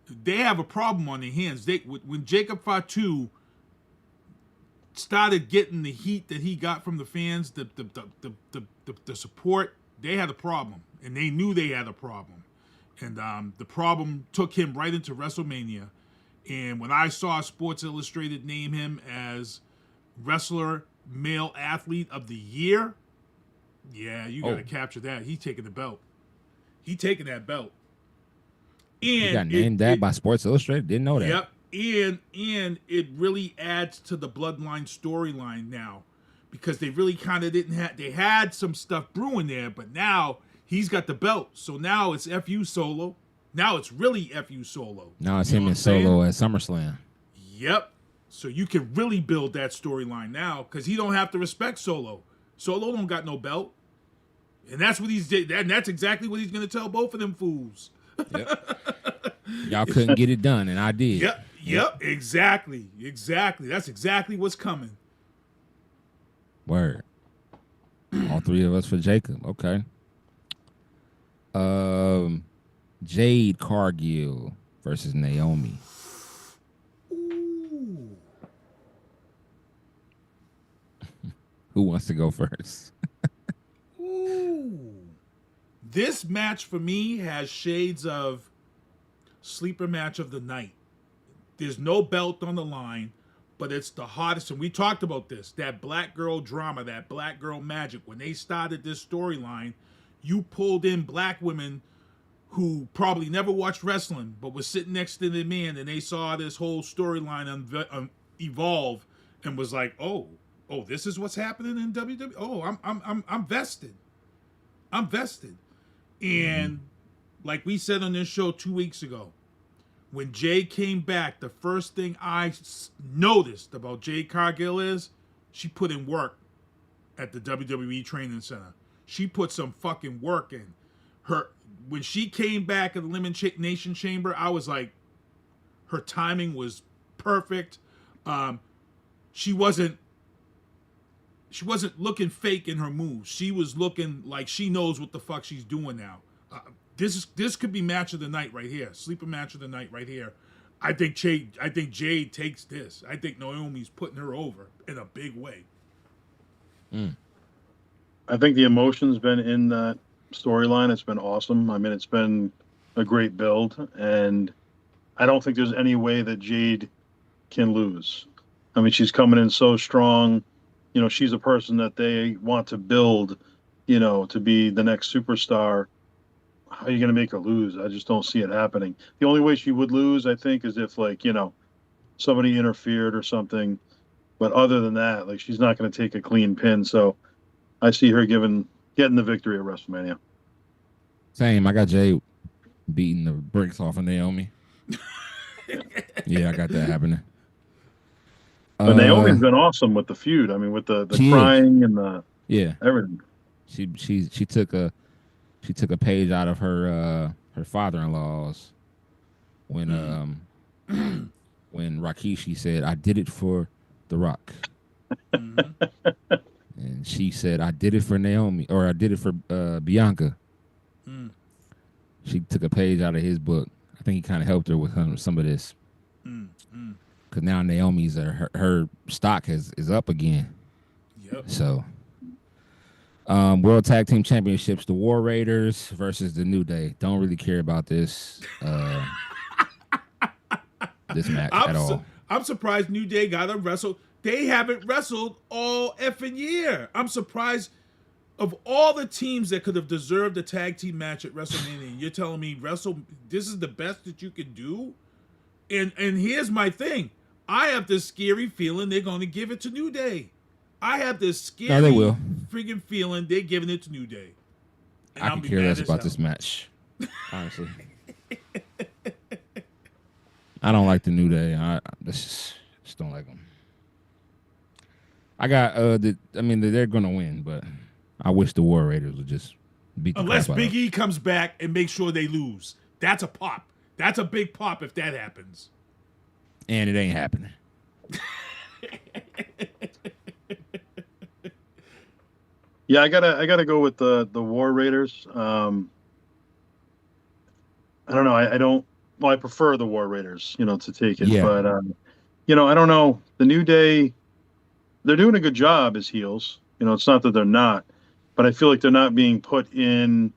they have a problem on their hands. When Jacob Fatu started getting the heat that he got from the fans, the support, they had a problem. And they knew they had a problem. And the problem took him right into WrestleMania. And when I saw Sports Illustrated name him as Wrestler Male Athlete of the Year, yeah, you got to capture that. He's taking the belt. He's taking that belt. And he got named by Sports Illustrated? Didn't know that. Yep. And it really adds to the Bloodline storyline now because they really kind of didn't have... They had some stuff brewing there, but now... He's got the belt, so now it's FU Solo. Now it's really FU Solo. Now it's him and Solo at SummerSlam. Yep. So you can really build that storyline now because he don't have to respect Solo. Solo don't got no belt, and that's what that's exactly what he's going to tell both of them fools. Yep. Y'all couldn't get it done, and I did. Yep. Exactly. That's exactly what's coming. Word. All three of us for Jacob. Okay. Jade Cargill versus Naomi. Ooh. Who wants to go first? Ooh. This match for me has shades of sleeper match of the night. There's no belt on the line, but it's the hottest. And we talked about this, that black girl drama, that black girl magic. When they started this storyline, you pulled in black women who probably never watched wrestling, but was sitting next to the man, and they saw this whole storyline evolve, and was like, "Oh, this is what's happening in WWE. Oh, I'm vested. I'm vested." And like we said on this show 2 weeks ago, when Jade came back, the first thing I noticed about Jade Cargill is she put in work at the WWE Training Center. She put some fucking work in. When she came back at the Elimination Chamber, I was like, her timing was perfect. She wasn't looking fake in her moves. She was looking like she knows what the fuck she's doing now. This could be match of the night right here. Sleeper match of the night right here. I think Jade takes this. I think Naomi's putting her over in a big way. I think the emotion's been in that storyline. It's been awesome. I mean, it's been a great build, and I don't think there's any way that Jade can lose. I mean, she's coming in so strong. You know, she's a person that they want to build, you know, to be the next superstar. How are you going to make her lose? I just don't see it happening. The only way she would lose, I think, is if, like, you know, somebody interfered or something. But other than that, like, she's not going to take a clean pin. So I see her getting the victory at WrestleMania. Same. I got Jay beating the bricks off of Naomi. Yeah, I got that happening. But Naomi's been awesome with the feud. I mean, with the crying and the everything. She took a page out of her father-in-law's when when Rikishi said, "I did it for The Rock," and she said, "I did it for Naomi," or "I did it for Bianca." She took a page out of his book. I think he kind of helped her with some of this. Because now Naomi's her stock is up again. Yep. So, World Tag Team Championships: the War Raiders versus the New Day. Don't really care about this this match at all. I'm surprised New Day got to wrestle. They haven't wrestled all effing year. I'm surprised. Of all the teams that could have deserved a tag team match at WrestleMania, you're telling me this is the best that you could do? And here's my thing. I have this scary feeling they're going to give it to New Day. I have this scary freaking feeling they're giving it to New Day. And I can care less about this match, honestly. I don't like the New Day. I just don't like them. I got they're going to win, but I wish the War Raiders would just beat the unless crap out Big E comes back and makes sure they lose. That's a pop. That's a big pop if that happens. And it ain't happening. Yeah, I gotta go with the War Raiders. I don't know. I prefer the War Raiders, you know, to take it. Yeah. But you know, I don't know. The New Day, they're doing a good job as heels. You know, it's not that they're not, but I feel like they're not being put in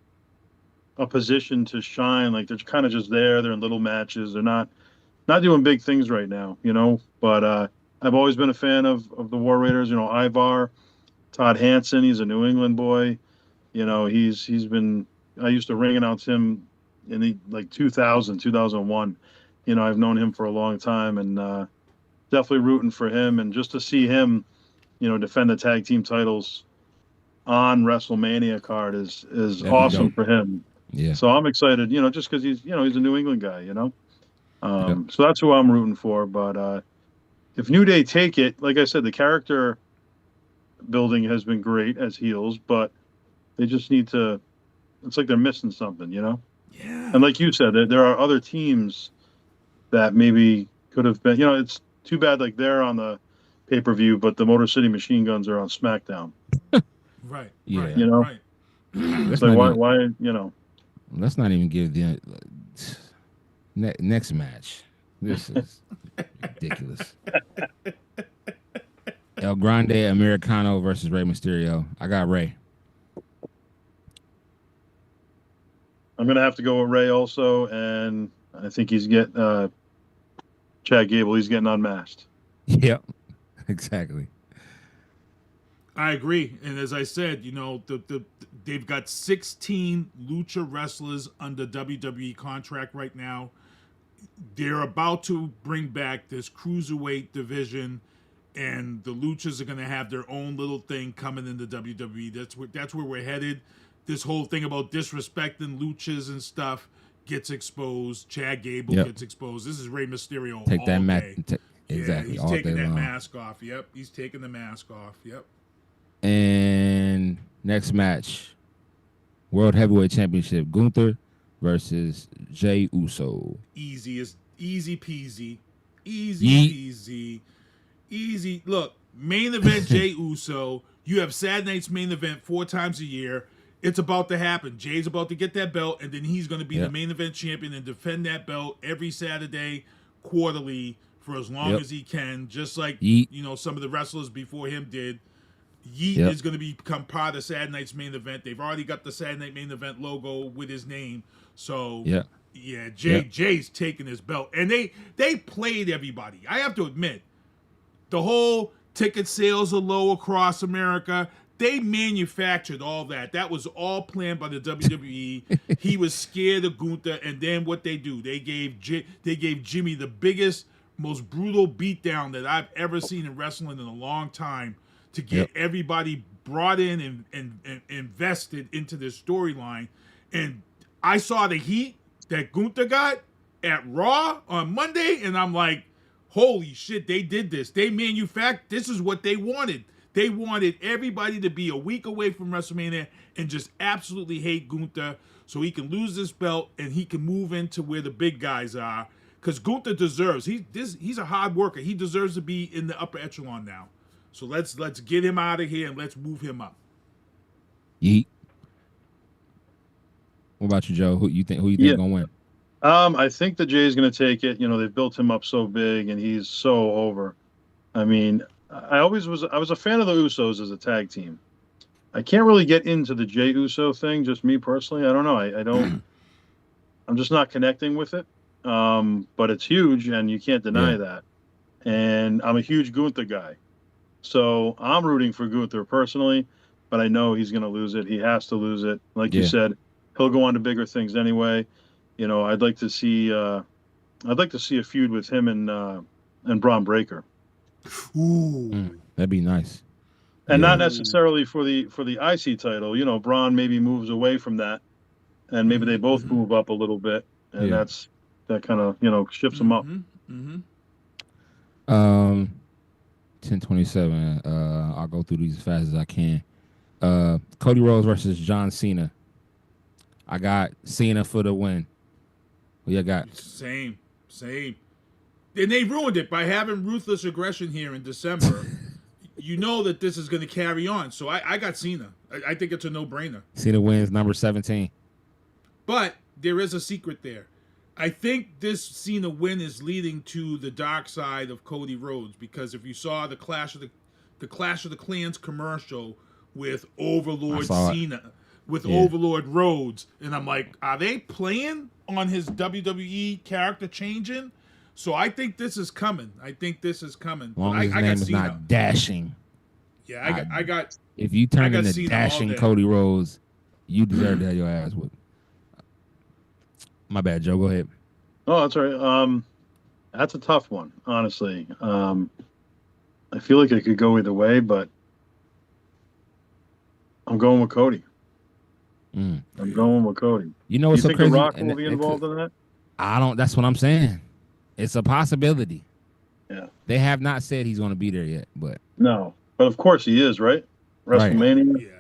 a position to shine. Like they're kind of just there. They're in little matches. They're not doing big things right now, you know. But I've always been a fan of the War Raiders. You know, Ivar, Todd Hansen. He's a New England boy. You know, he's been. I used to ring announce him in the 2001. You know, I've known him for a long time, and definitely rooting for him. And just to see him, you know, defend the tag team titles on WrestleMania card is awesome for him. Yeah. So I'm excited, you know, just because he's a New England guy, you know. So that's who I'm rooting for. But if New Day take it, like I said, the character building has been great as heels, but they just need to. It's like they're missing something, you know. Yeah. And like you said, there are other teams that maybe could have been. You know, it's too bad like they're on the pay-per-view, but the Motor City Machine Guns are on SmackDown. Right. Yeah. Right. You know? Right. Let's So not why, even, you know? let's not even give the next match. This is ridiculous. El Grande Americano versus Rey Mysterio. I got Rey. I'm gonna have to go with Ray also, and I think he's Chad Gable. He's getting unmasked. Yep. Exactly. I agree, and as I said, they've got 16 lucha wrestlers under WWE contract right now. They're about to bring back this cruiserweight division, and the luchas are going to have their own little thing coming into WWE. That's where we're headed. This whole thing about disrespecting luchas and stuff gets exposed. Chad Gable gets exposed. This is Rey Mysterio. Take all that day. exactly. He's all taking day that long. mask off. Yep, he's taking the mask off. Yep. And next match, World Heavyweight Championship, Gunther versus Jey Uso. Easy peasy. Easy. Look, main event Jey Uso. You have Saturday night's main event 4 times a year. It's about to happen. Jay's about to get that belt, and then he's going to be the main event champion and defend that belt every Saturday, quarterly, for as long as he can. Just like some of the wrestlers before him did. Yeet is going to become part of Saturday night's main event. They've already got the Saturday night main event logo with his name. So Jay's taking his belt, and they played everybody. I have to admit, the whole ticket sales are low across America. They manufactured all that. That was all planned by the WWE. He was scared of Gunther, and then what they do? They gave Jimmy the biggest, most brutal beatdown that I've ever seen in wrestling in a long time to get everybody brought in and invested into this storyline. And I saw the heat that Gunther got at Raw on Monday, and I'm like, holy shit, they did this. They manufactured. This is what they wanted. They wanted everybody to be a week away from WrestleMania and just absolutely hate Gunther so he can lose this belt and he can move into where the big guys are. Because Gunther deserves. He's a hard worker. He deserves to be in the upper echelon now. So let's get him out of here and let's move him up. Yeet. What about you, Joe? Who you think gonna win? I think that Jay's going to take it. They've built him up so big, and he's so over. I mean, I was a fan of the Usos as a tag team. I can't really get into the Jey Uso thing, just me personally. I don't know. I don't. I'm just not connecting with it. But it's huge, and you can't deny that. And I'm a huge Gunther guy, so I'm rooting for Gunther personally. But I know he's going to lose it. He has to lose it. Like you said, he'll go on to bigger things anyway. I'd like to see a feud with him and Braun Breaker. Ooh, that'd be nice. And not necessarily for the IC title. Braun maybe moves away from that, and maybe they both move up a little bit, and that kind of shifts them up. 10:27. I'll go through these as fast as I can. Cody Rhodes versus John Cena. I got Cena for the win. What you got? Same. And they ruined it by having ruthless aggression here in December. You know that this is going to carry on. So I got Cena. I think it's a no-brainer. Cena wins number 17. But there is a secret there. I think this Cena win is leading to the dark side of Cody Rhodes, because if you saw the Clash of the Clans commercial with Overlord Cena, with Overlord Rhodes, and I'm like, are they playing on his WWE character changing? So I think this is coming. As long as his name is not Dashing. Yeah, I got. If you turn into Cena Dashing Cody Rhodes, you deserve to have your ass whipped. My bad, Joe. Go ahead. Oh, that's all right. That's a tough one, honestly. I feel like it could go either way, but I'm going with Cody. I'm going with Cody. You know what's so think crazy? The Rock will be involved in that? I don't. That's what I'm saying. It's a possibility. Yeah. They have not said he's going to be there yet, but no. But of course he is, right? WrestleMania.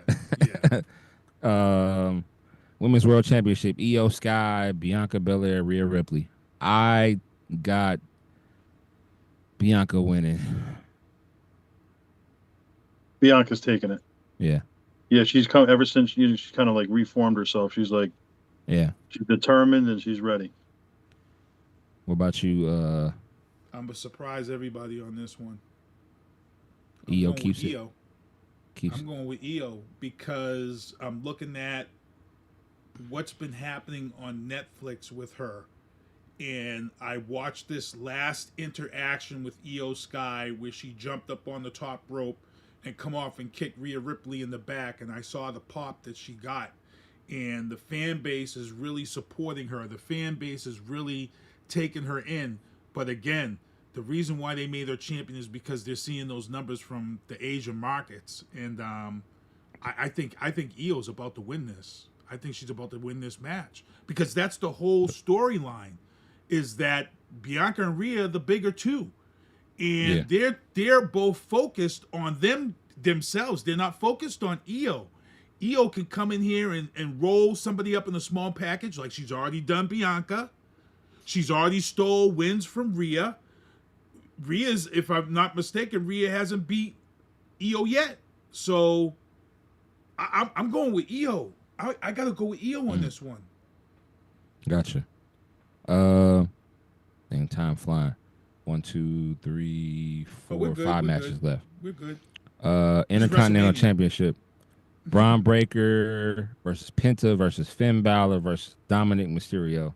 Yeah. Women's World Championship: Io Sky, Bianca Belair, Rhea Ripley. I got Bianca winning. Bianca's taking it. Yeah. Yeah, she's come ever since she's kind of like reformed herself. She's like, Yeah. she's determined and she's ready. What about you? I'm gonna surprise everybody on this one. EO going keeps with it. EO. Keeps I'm going with EO because I'm looking at what's been happening on Netflix with her. And I watched this last interaction with EO Sky where she jumped up on the top rope and come off and kick Rhea Ripley in the back. And I saw the pop that she got. And the fan base is really supporting her. The fan base is really taking her in. But again, the reason why they made her champion is because they're seeing those numbers from the Asian markets. And I think EO's about to win this. I think she's about to win this match. Because that's the whole storyline. Is that Bianca and Rhea the bigger two, and they're both focused on themselves. They're not focused on EO. EO can come in here and roll somebody up in a small package like she's already done Bianca. She's already stole wins from Rhea. Rhea's, if I'm not mistaken, Rhea hasn't beat EO yet. So I'm going with EO. I got to go with EO on this one. Gotcha. Dang, time flying. 1, 2, 3, 4, 5 matches left. We're good. Intercontinental Championship. Braun Breaker versus Penta versus Finn Balor versus Dominic Mysterio.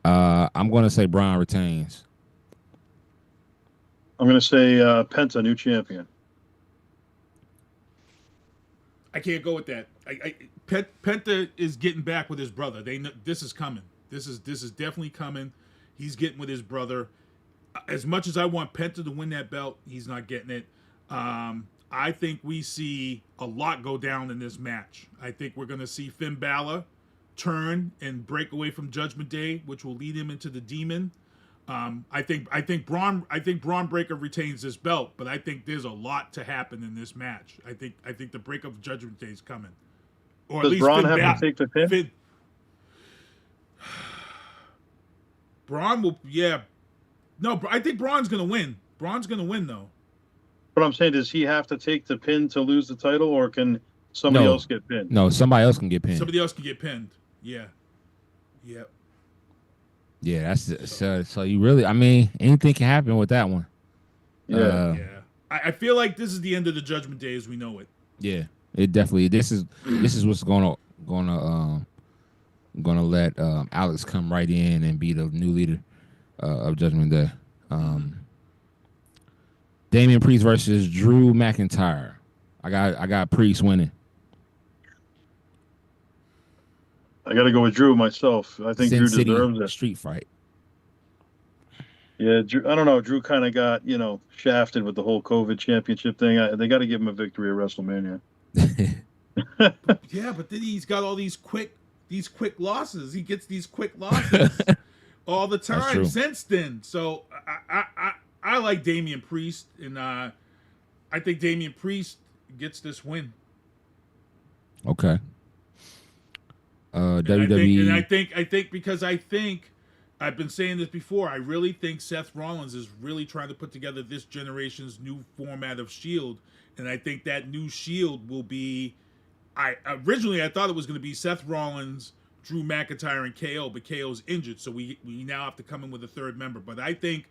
I'm going to say Braun retains. I'm going to say Penta, new champion. I can't go with that. Penta is getting back with his brother. They know this is coming. This is definitely coming. He's getting with his brother. As much as I want Penta to win that belt, he's not getting it. I think we see a lot go down in this match. I think we're going to see Finn Balor turn and break away from Judgment Day, which will lead him into the Demon. I think Braun Breaker retains this belt, but I think there's a lot to happen in this match. I think the break of Judgment Day is coming. Or does at least Braun Finn have to take the pin? Braun will, yeah. No, I think Braun's going to win. Braun's going to win, though. But I'm saying, does he have to take the pin to lose the title, or can somebody else get pinned? No, somebody else can get pinned. Somebody else can get pinned. Yeah. Yep. Yeah, that's so you really, I mean, anything can happen with that one. Yeah. Yeah. I feel like this is the end of the Judgment Day as we know it. Yeah, it definitely. This is what's gonna let Alex come right in and be the new leader of Judgment Day. Damian Priest versus Drew McIntyre. I got Priest winning. I got to go with Drew myself. I think Sin Drew City deserves it. Street fight. Yeah, Drew, I don't know. Drew kind of got, shafted with the whole COVID championship thing. They got to give him a victory at WrestleMania. Yeah, but then he's got all these quick losses. He gets these quick losses all the time since then. So I like Damian Priest, and I think Damian Priest gets this win. Okay. WWE. I think because I've been saying this before. I really think Seth Rollins is really trying to put together this generation's new format of Shield, and I think that new Shield will be. Originally I thought it was going to be Seth Rollins, Drew McIntyre, and KO, but KO's injured, so we now have to come in with a third member. But I think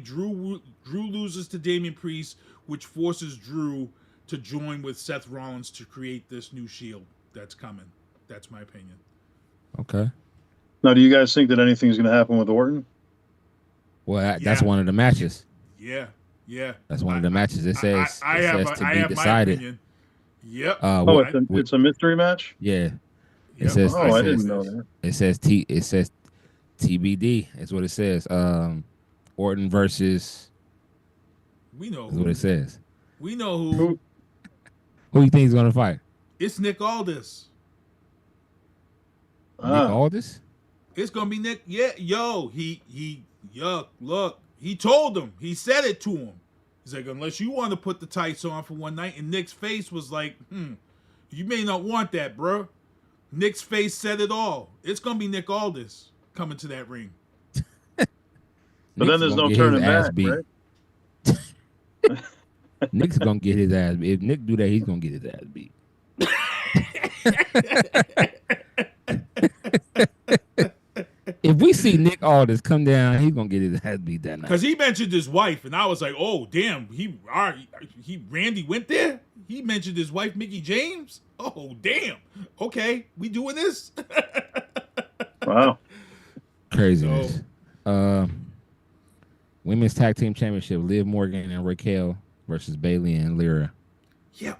Drew loses to Damian Priest, which forces Drew to join with Seth Rollins to create this new Shield that's coming. That's my opinion. Okay. Now, do you guys think that anything's going to happen with Orton? Well, that's one of the matches. Yeah. That's one of the matches. It says I have decided. my opinion. Yep. It's a mystery match? Yeah. Yep. I didn't know that. It says TBD. That's what it says. Orton versus. We know That's what it says. We know who. Who you think is gonna fight? It's Nick Aldis. Nick Aldis? It's gonna be Nick. Yeah, look, he told him. He said it to him. He's like, unless you want to put the tights on for one night. And Nick's face was like, you may not want that, bro. Nick's face said it all. It's gonna be Nick Aldis coming to that ring. But then there's no turning back, right? Nick's gonna get his ass beat. If Nick do that, he's gonna get his ass beat. If we see Nick Aldis come down, he's gonna get his head beat that night. Because he mentioned his wife, and I was like, "Oh, damn!" Randy went there. He mentioned his wife, Mickey James. Oh, damn! Okay, we doing this? Wow. Craziness. Women's Tag Team Championship: Liv Morgan and Raquel versus Bayley and Lyra. Yeah.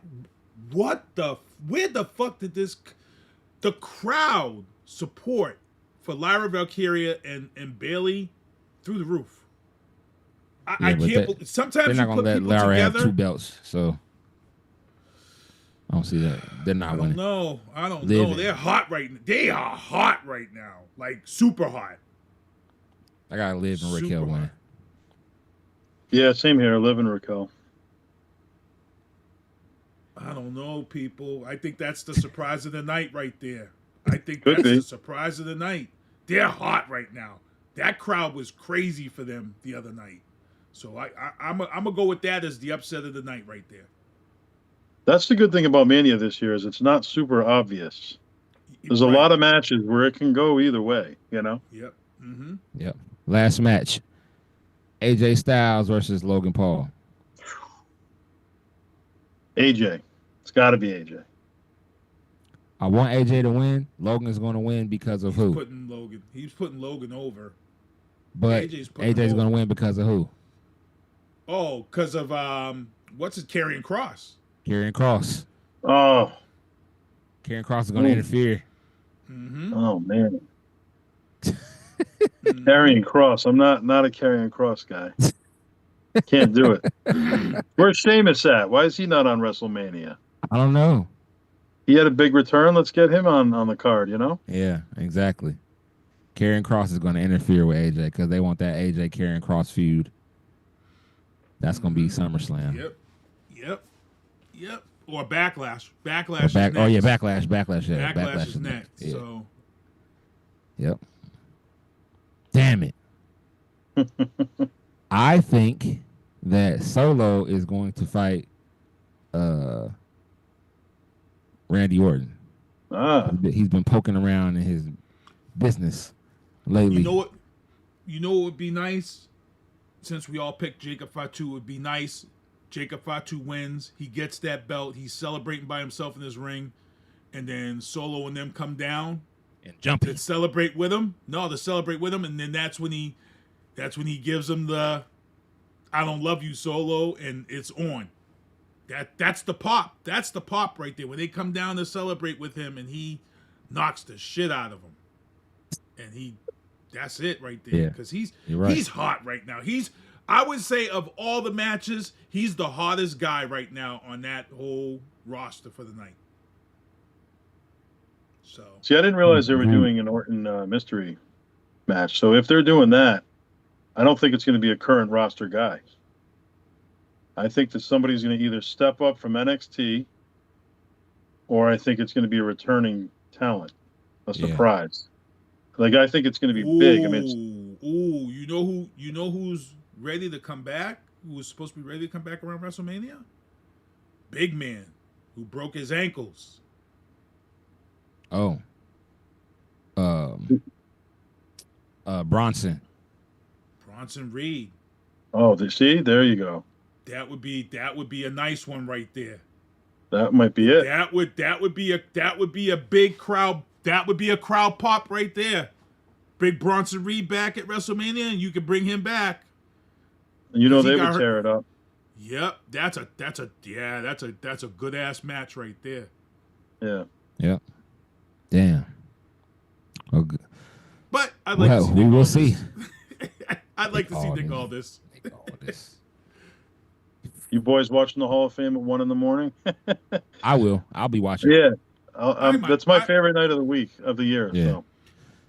What the? Where the fuck did the crowd support for Lyra Valkyria and Bayley through the roof? I can't believe. Sometimes they're not you gonna put let people Lyra have together. 2 belts, so I don't see that. They're not winning. I don't know. They're hot right now. They are hot right now. Like super hot. I gotta Liv and Raquel win. Yeah, same here. Liv and Raquel. I don't know, people. I think that's the surprise of the night right there. I think Could that's be. the surprise of the night. They're hot right now. That crowd was crazy for them the other night. So I'm gonna go with that as the upset of the night right there. That's the good thing about Mania this year is it's not super obvious. There's a lot of matches where it can go either way, you know? Yep. Mm-hmm. Yep. Last match: AJ Styles versus Logan Paul. AJ. It's got to be AJ. I want AJ to win. Logan's going to win because of who? He's putting Logan over. But AJ's going to win because of who? Oh, because of what's his Karrion Kross? Karrion Kross. Oh. Karrion Kross is going to interfere. Mm-hmm. Oh man. Karrion Kross. I'm not a Karrion Kross guy. Can't do it. Where's Sheamus at? Why is he not on WrestleMania? I don't know. He had a big return. Let's get him on the card, you know? Yeah, exactly. Karrion Kross is going to interfere with AJ because they want that AJ Karrion Kross feud. That's going to be SummerSlam. Yep. Or Backlash. Backlash is next. Oh, yeah, Backlash. Yeah, Backlash is next. Yeah. So. Yep. Damn it. I think that Solo is going to fight Randy Orton. He's been poking around in his business lately. You know what would be nice? Since we all picked Jacob Fatu, it would be nice. Jacob Fatu wins. He gets that belt. He's celebrating by himself in his ring. And then Solo and them come down. And jump to celebrate with him. No, to celebrate with him. And then that's when he gives him the I don't love you, Solo. And it's on. That's the pop. That's the pop right there. When they come down to celebrate with him and he knocks the shit out of him. And that's it right there. Because he's hot right now. I would say of all the matches, he's the hottest guy right now on that whole roster for the night. So see, I didn't realize they were doing an Orton mystery match. So if they're doing that, I don't think it's going to be a current roster guy. I think that somebody's going to either step up from NXT, or I think it's going to be a returning talent, a surprise. Like I think it's going to be big. I mean, you know who's ready to come back? Who was supposed to be ready to come back around WrestleMania? Big man who broke his ankles. Oh. Bronson Reed. Oh, see, there you go. That would be a nice one right there. That might be it. That would be a big crowd. That would be a crowd pop right there. Big Bronson Reed back at WrestleMania, and you could bring him back. You know they would tear it up. Yep, that's a good ass match right there. Yeah. Yep. Damn. Okay. But I'd like to see we will see. I'd like to see Nick Aldis. You boys watching the Hall of Fame at 1 a.m? I will. I'll be watching. Yeah. That's my favorite night of the year. Yeah. So.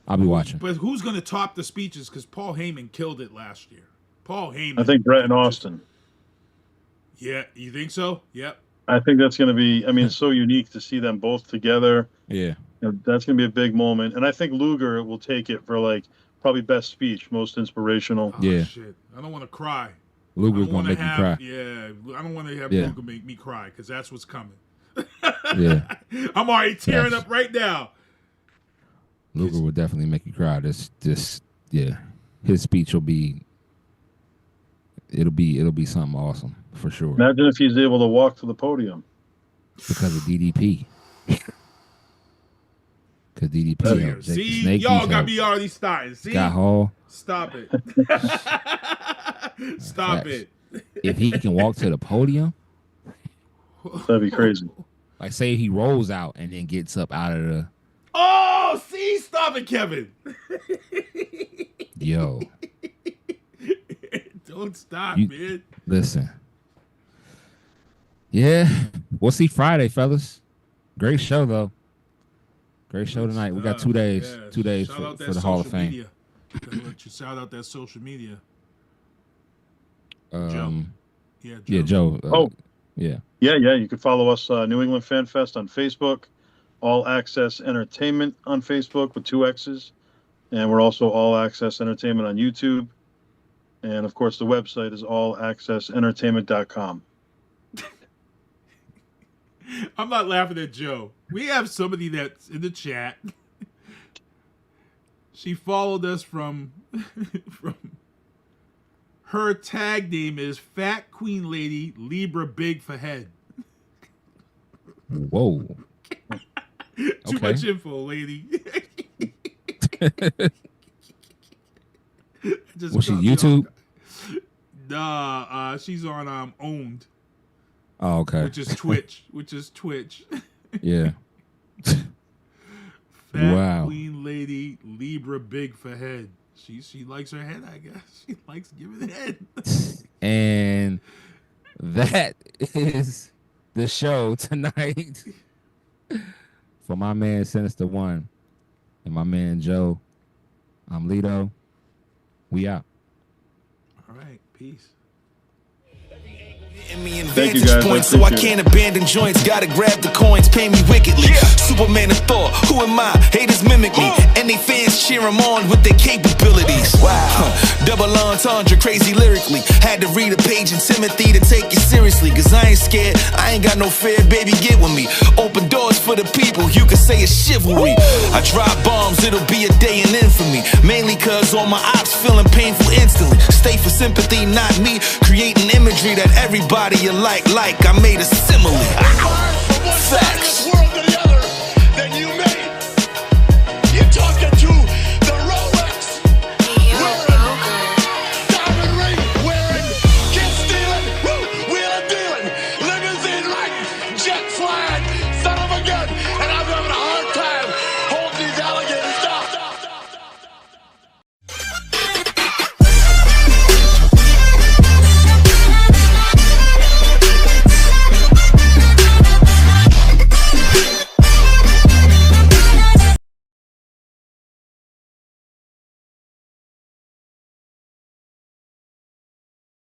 I'll be watching. But who's going to top the speeches? Because Paul Heyman killed it last year. Paul Heyman. I think Brett and Austin. Yeah, you think so? Yep. I think that's going to be. I mean, it's so unique to see them both together. Yeah. That's going to be a big moment, and I think Luger will take it for probably best speech, most inspirational. Oh, yeah. Shit. I don't want to cry. Luger's going to make you cry. Yeah, I don't want to have Luger make me cry because that's what's coming. Yeah. I'm already tearing up right now. Luger will definitely make you cry. Yeah. His speech will be. It'll be something awesome for sure. Imagine if he's able to walk to the podium. Because of DDP. Because DDP. See, y'all got me already starting. See, Scott Hall. Stop it. Stop it. If he can walk to the podium, that'd be crazy. Like, say he rolls out and then gets up out of the. Oh, see, stop it, Kevin. Yo. Don't stop, man. Listen. Yeah. We'll see Friday, fellas. Great show, though. Great show tonight. We got 2 days. Yeah. 2 days Shout out for that the Hall of social Fame. Media. Let you shout out that social media. Joe. Yeah, Joe. Yeah, Joe. Yeah. Yeah. You can follow us, New England Fan Fest on Facebook, All Access Entertainment on Facebook with 2 X's. And we're also All Access Entertainment on YouTube. And, of course, the website is allaccessentertainment.com. I'm not laughing at Joe. We have somebody that's in the chat. She followed us from her tag name is Fat Queen Lady Libra Big for Head. Whoa. Too much info, lady. Was she YouTube? Nah, she's on Owned. Oh, okay. Which is Twitch. Yeah. Fat Queen Lady Libra Big for Head. She likes her head, I guess. She likes giving head. And that is the show tonight. For my man Sinista1 and my man Joe, I'm Lito. We out. All right, peace. Me in vantage points, so I can't abandon joints. Gotta grab the coins, pay me wickedly. Superman of Thor, who am I? Haters mimic me, and they fans cheer him on with their capabilities. Wow, double entendre, crazy lyrically. Had to read a page in Timothy to take it seriously. Cause I ain't scared, I ain't got no fear, baby, get with me. Open doors for the people, you can say it's chivalry. I drop bombs, it'll be a day in infamy. Mainly cause all my ops feeling painful instantly. Stay for sympathy, not me. Creating imagery that everybody you like I made a simile. Facts.